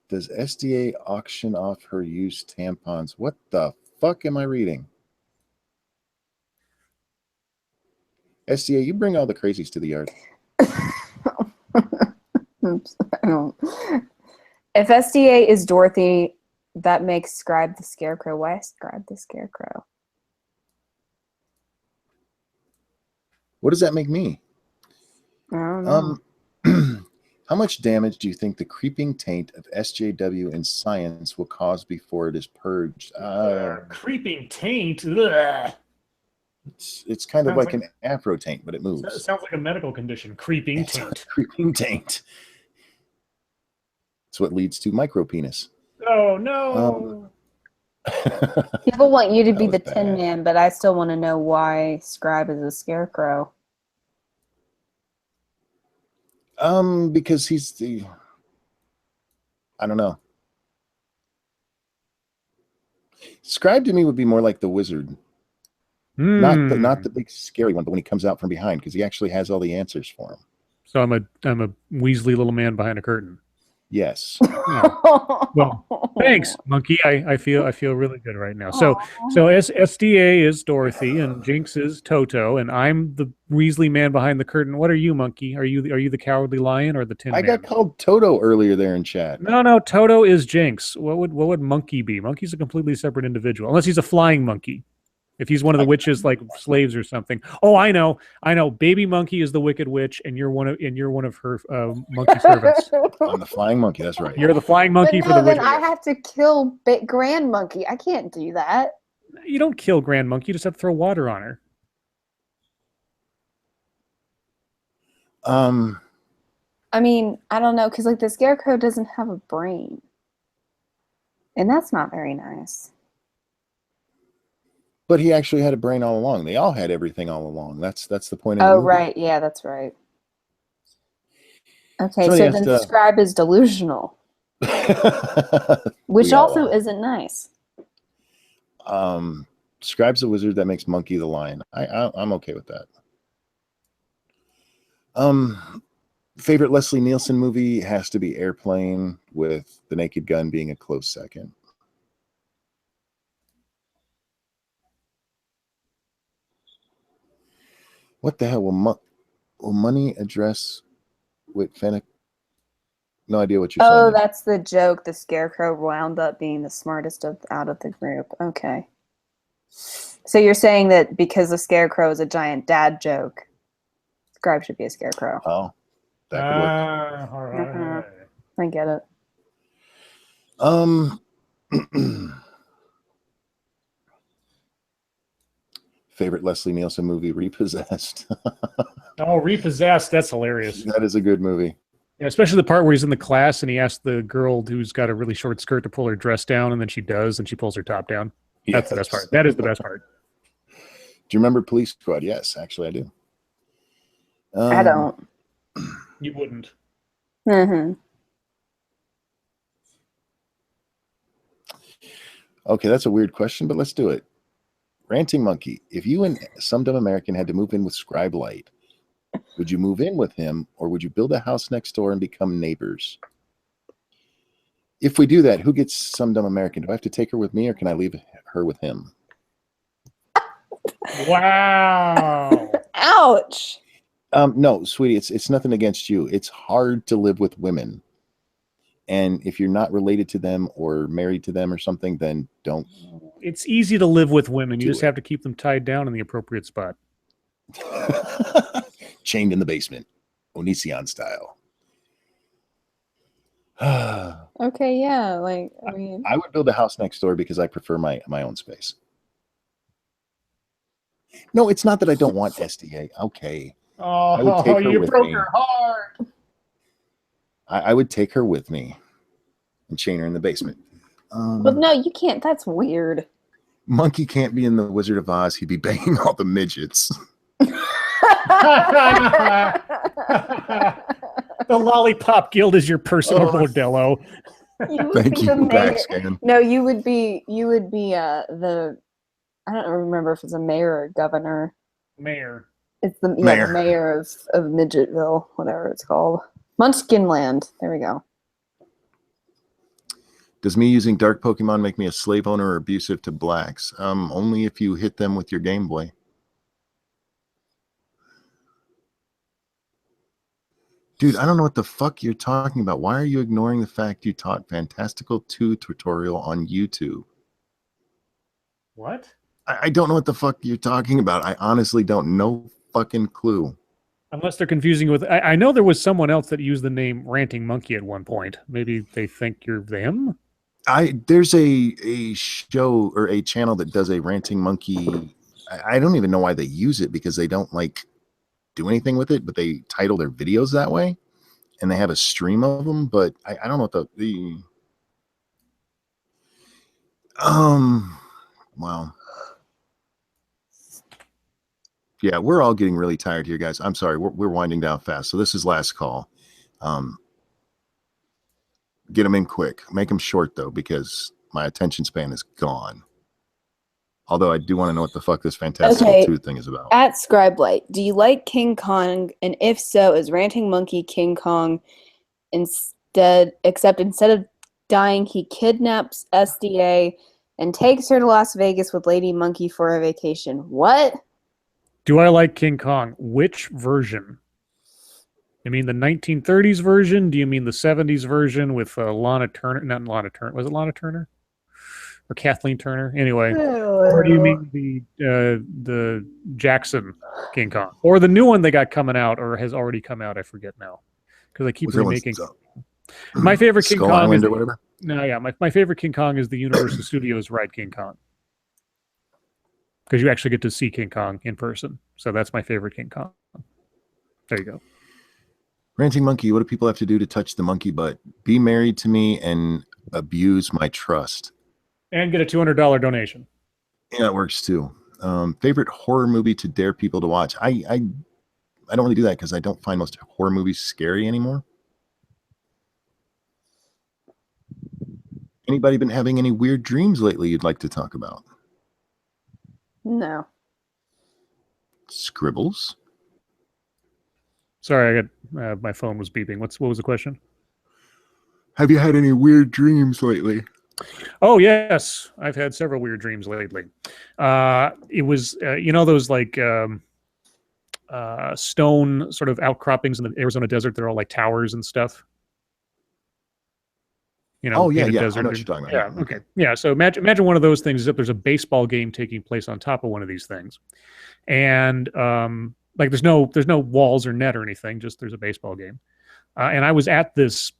Does SDA auction off her used tampons? What the fuck am I reading? SDA, you bring all the crazies to the yard. Oops, I don't. If SDA is Dorothy, that makes Scribe the Scarecrow. Why Scribe the Scarecrow? What does that make me? I don't know. How much damage do you think the creeping taint of SJW in science will cause before it is purged? Creeping taint? Ugh. It's kind of like an afro taint, but it moves. It sounds like a medical condition. Creeping taint. Creeping taint. It's what leads to micropenis. Oh, no. People want you to be the Tin Man, but I still want to know why Scribe is a scarecrow. Because he's the... I don't know. Scribe to me would be more like the wizard. Not the big scary one, but when he comes out from behind, because he actually has all the answers for him. So I'm a Weasley little man behind a curtain. Yes. Oh. Well, thanks, Monkey. I feel really good right now. So SDA is Dorothy and Jinx is Toto, and I'm the Weasley man behind the curtain. What are you, Monkey? Are you the Cowardly Lion or the Tin Man? I got called Toto earlier there in chat. No, Toto is Jinx. What would Monkey be? Monkey's a completely separate individual, unless he's a flying monkey. If he's one of the witches, like slaves or something. Oh, I know. Baby monkey is the wicked witch, and you're one of her monkey servants. I'm the flying monkey. That's right. You're the flying monkey for the then witch. I have to kill Grand Monkey. I can't do that. You don't kill Grand Monkey. You just have to throw water on her. I mean, I don't know, because like the Scarecrow doesn't have a brain, and that's not very nice. But he actually had a brain all along. They all had everything all along. That's the point of the Oh, movie. right. Yeah, that's right. Okay, Somebody so has then to- Scribe is delusional, which We all also are. isn't nice. Scribe's a wizard that makes Monkey the lion. I'm okay with that. Favorite Leslie Nielsen movie has to be Airplane, with The Naked Gun being a close second. What the hell will money address with Fennec? No idea what you're saying. Oh, that's the joke. The Scarecrow wound up being the smartest out of the group. Okay. So you're saying that because the Scarecrow is a giant dad joke, Scribe should be a Scarecrow. Oh, that could work. I get it. Favorite Leslie Nielsen movie, Repossessed. Oh, Repossessed. That's hilarious. That is a good movie. Yeah, especially the part where he's in the class and he asks the girl who's got a really short skirt to pull her dress down, and then she does, and she pulls her top down. That's the best part. That is the best part. Do you remember Police Squad? Yes, actually I do. I don't. You wouldn't. Mm-hmm. Okay, that's a weird question, but let's do it. Ranting Monkey, if you and some dumb American had to move in with Scribe Light, would you move in with him, or would you build a house next door and become neighbors? If we do that, who gets some dumb American? Do I have to take her with me, or can I leave her with him? Wow. Ouch. No, sweetie, it's nothing against you. It's hard to live with women. And if you're not related to them or married to them or something, then don't. It's easy to live with women. You Do just it. have to keep them tied down in the appropriate spot. Chained in the basement, Onision style. Okay, yeah. Like, I mean, I would build a house next door because I prefer my own space. No, it's not that I don't want SDA. Okay. I would take her you with broke me. her heart. I would take her with me and chain her in the basement. but no, you can't. That's weird. Monkey can't be in the Wizard of Oz. He'd be banging all the midgets. The Lollipop Guild is your personal bordello. Thank you, Baxcan. No, you would be the. I don't remember if it's a mayor or governor. Mayor. It's the Mayor. the mayor of Midgetville, whatever it's called. Munchkinland. There we go. Does me using dark Pokemon make me a slave owner or abusive to blacks? Only if you hit them with your Game Boy. Dude, I don't know what the fuck you're talking about. Why are you ignoring the fact you taught Fantastical 2 tutorial on YouTube? What? I don't know what the fuck you're talking about. I honestly don't know fucking clue. Unless they're confusing with. I know there was someone else that used the name Ranting Monkey at one point. Maybe they think you're them. There's a show or a channel that does a Ranting Monkey. I don't even know why they use it, because they don't like do anything with it, but they title their videos that way, and they have a stream of them. But I don't know what the wow. Yeah, we're all getting really tired here, guys. I'm sorry, we're winding down fast. So this is last call. Get them in quick. Make them short though, because my attention span is gone. Although I do want to know what the fuck this Fantastical 2 thing is about. At Scribelight, do you like King Kong? And if so, is Ranting Monkey King Kong except instead of dying, he kidnaps SDA and takes her to Las Vegas with Lady Monkey for a vacation? What? Do I like King Kong? Which version? You mean the 1930s version? Do you mean the 70s version with Lana Turner? Not Lana Turner. Was it Lana Turner? or Kathleen Turner. Anyway, or do you mean the Jackson King Kong, or the new one they got coming out, or has already come out? I forget now because I keep remaking. My favorite King Skull Kong Island is or whatever. no, yeah, my favorite King Kong is the Universal Studios ride King Kong because you actually get to see King Kong in person. So that's my favorite King Kong. There you go. Ranting Monkey, what do people have to do to touch the monkey butt? Be married to me and abuse my trust. And get a $200 donation. Yeah, it works too. Favorite horror movie to dare people to watch? I don't really do that because I don't find most horror movies scary anymore. Anybody been having any weird dreams lately you'd like to talk about? No. Scribbles? Sorry, I got my phone was beeping. What was the question? Have you had any weird dreams lately? Oh yes, I've had several weird dreams lately. It was those like stone sort of outcroppings in the Arizona desert. They're all like towers and stuff. Oh yeah, yeah. Desert. I know what you're talking about. Yeah, okay. Yeah, so imagine one of those things, except there's a baseball game taking place on top of one of these things, and like there's no walls or net or anything. Just there's a baseball game, and I was at this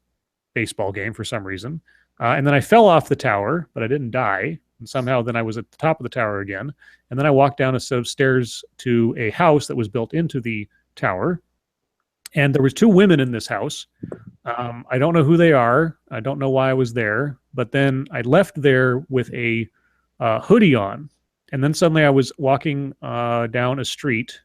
baseball game for some reason, and then I fell off the tower, but I didn't die. And somehow then I was at the top of the tower again, and then I walked down a set of stairs to a house that was built into the tower, and there was two women in this house. I don't know who they are. I don't know why I was there, but then I left there with a hoodie on, and then suddenly I was walking down a street,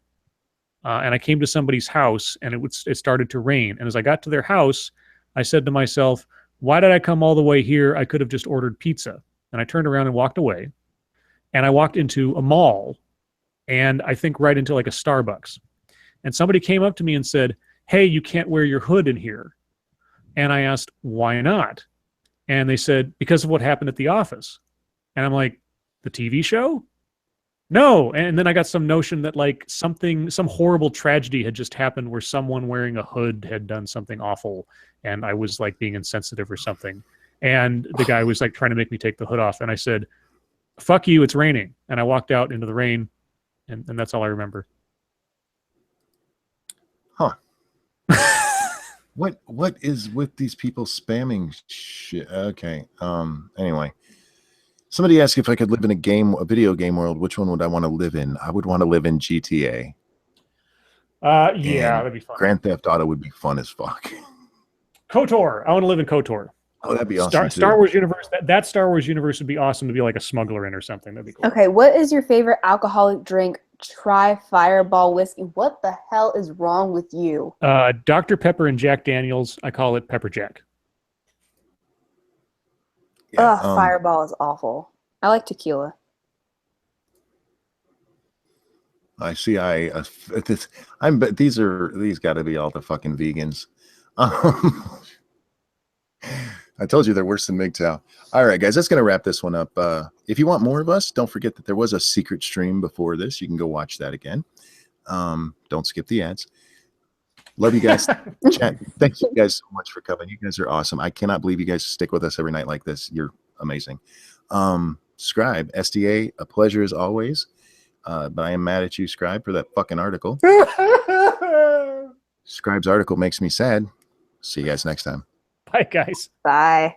and I came to somebody's house, and it started to rain. And as I got to their house, I said to myself, "Why did I come all the way here? I could have just ordered pizza." And I turned around and walked away, and I walked into a mall, and I think right into like a Starbucks, and somebody came up to me and said, "Hey, you can't wear your hood in here." And I asked, "Why not?" And they said, "Because of what happened at the office." And I'm like, "The TV show?" No. And then I got some notion that like some horrible tragedy had just happened where someone wearing a hood had done something awful, and I was like being insensitive or something. And the guy was like trying to make me take the hood off. And I said, "Fuck you, it's raining." And I walked out into the rain, and that's all I remember. Huh. What is with these people spamming shit? Okay. Anyway, somebody asked if I could live in a video game world, which one would I want to live in? I would want to live in GTA. Yeah, that'd be fun. Grand Theft Auto would be fun as fuck. KOTOR. I want to live in KOTOR. Oh, that'd be awesome. Star Wars universe. That Star Wars universe would be awesome to be like a smuggler in or something. That'd be cool. Okay, what is your favorite alcoholic drink? Try Fireball whiskey. What the hell is wrong with you? Dr. Pepper and Jack Daniels. I call it Pepper Jack. Yeah, Fireball is awful. I like tequila. I see. But these got to be all the fucking vegans. I told you they're worse than MGTOW. All right, guys, that's going to wrap this one up. If you want more of us, don't forget that there was a secret stream before this. You can go watch that again. Don't skip the ads. Love you guys. Chat. Thank you guys so much for coming. You guys are awesome. I cannot believe you guys stick with us every night like this. You're amazing. Scribe, SDA, a pleasure as always. But I am mad at you, Scribe, for that fucking article. Scribe's article makes me sad. See you guys next time. Bye, guys. Bye.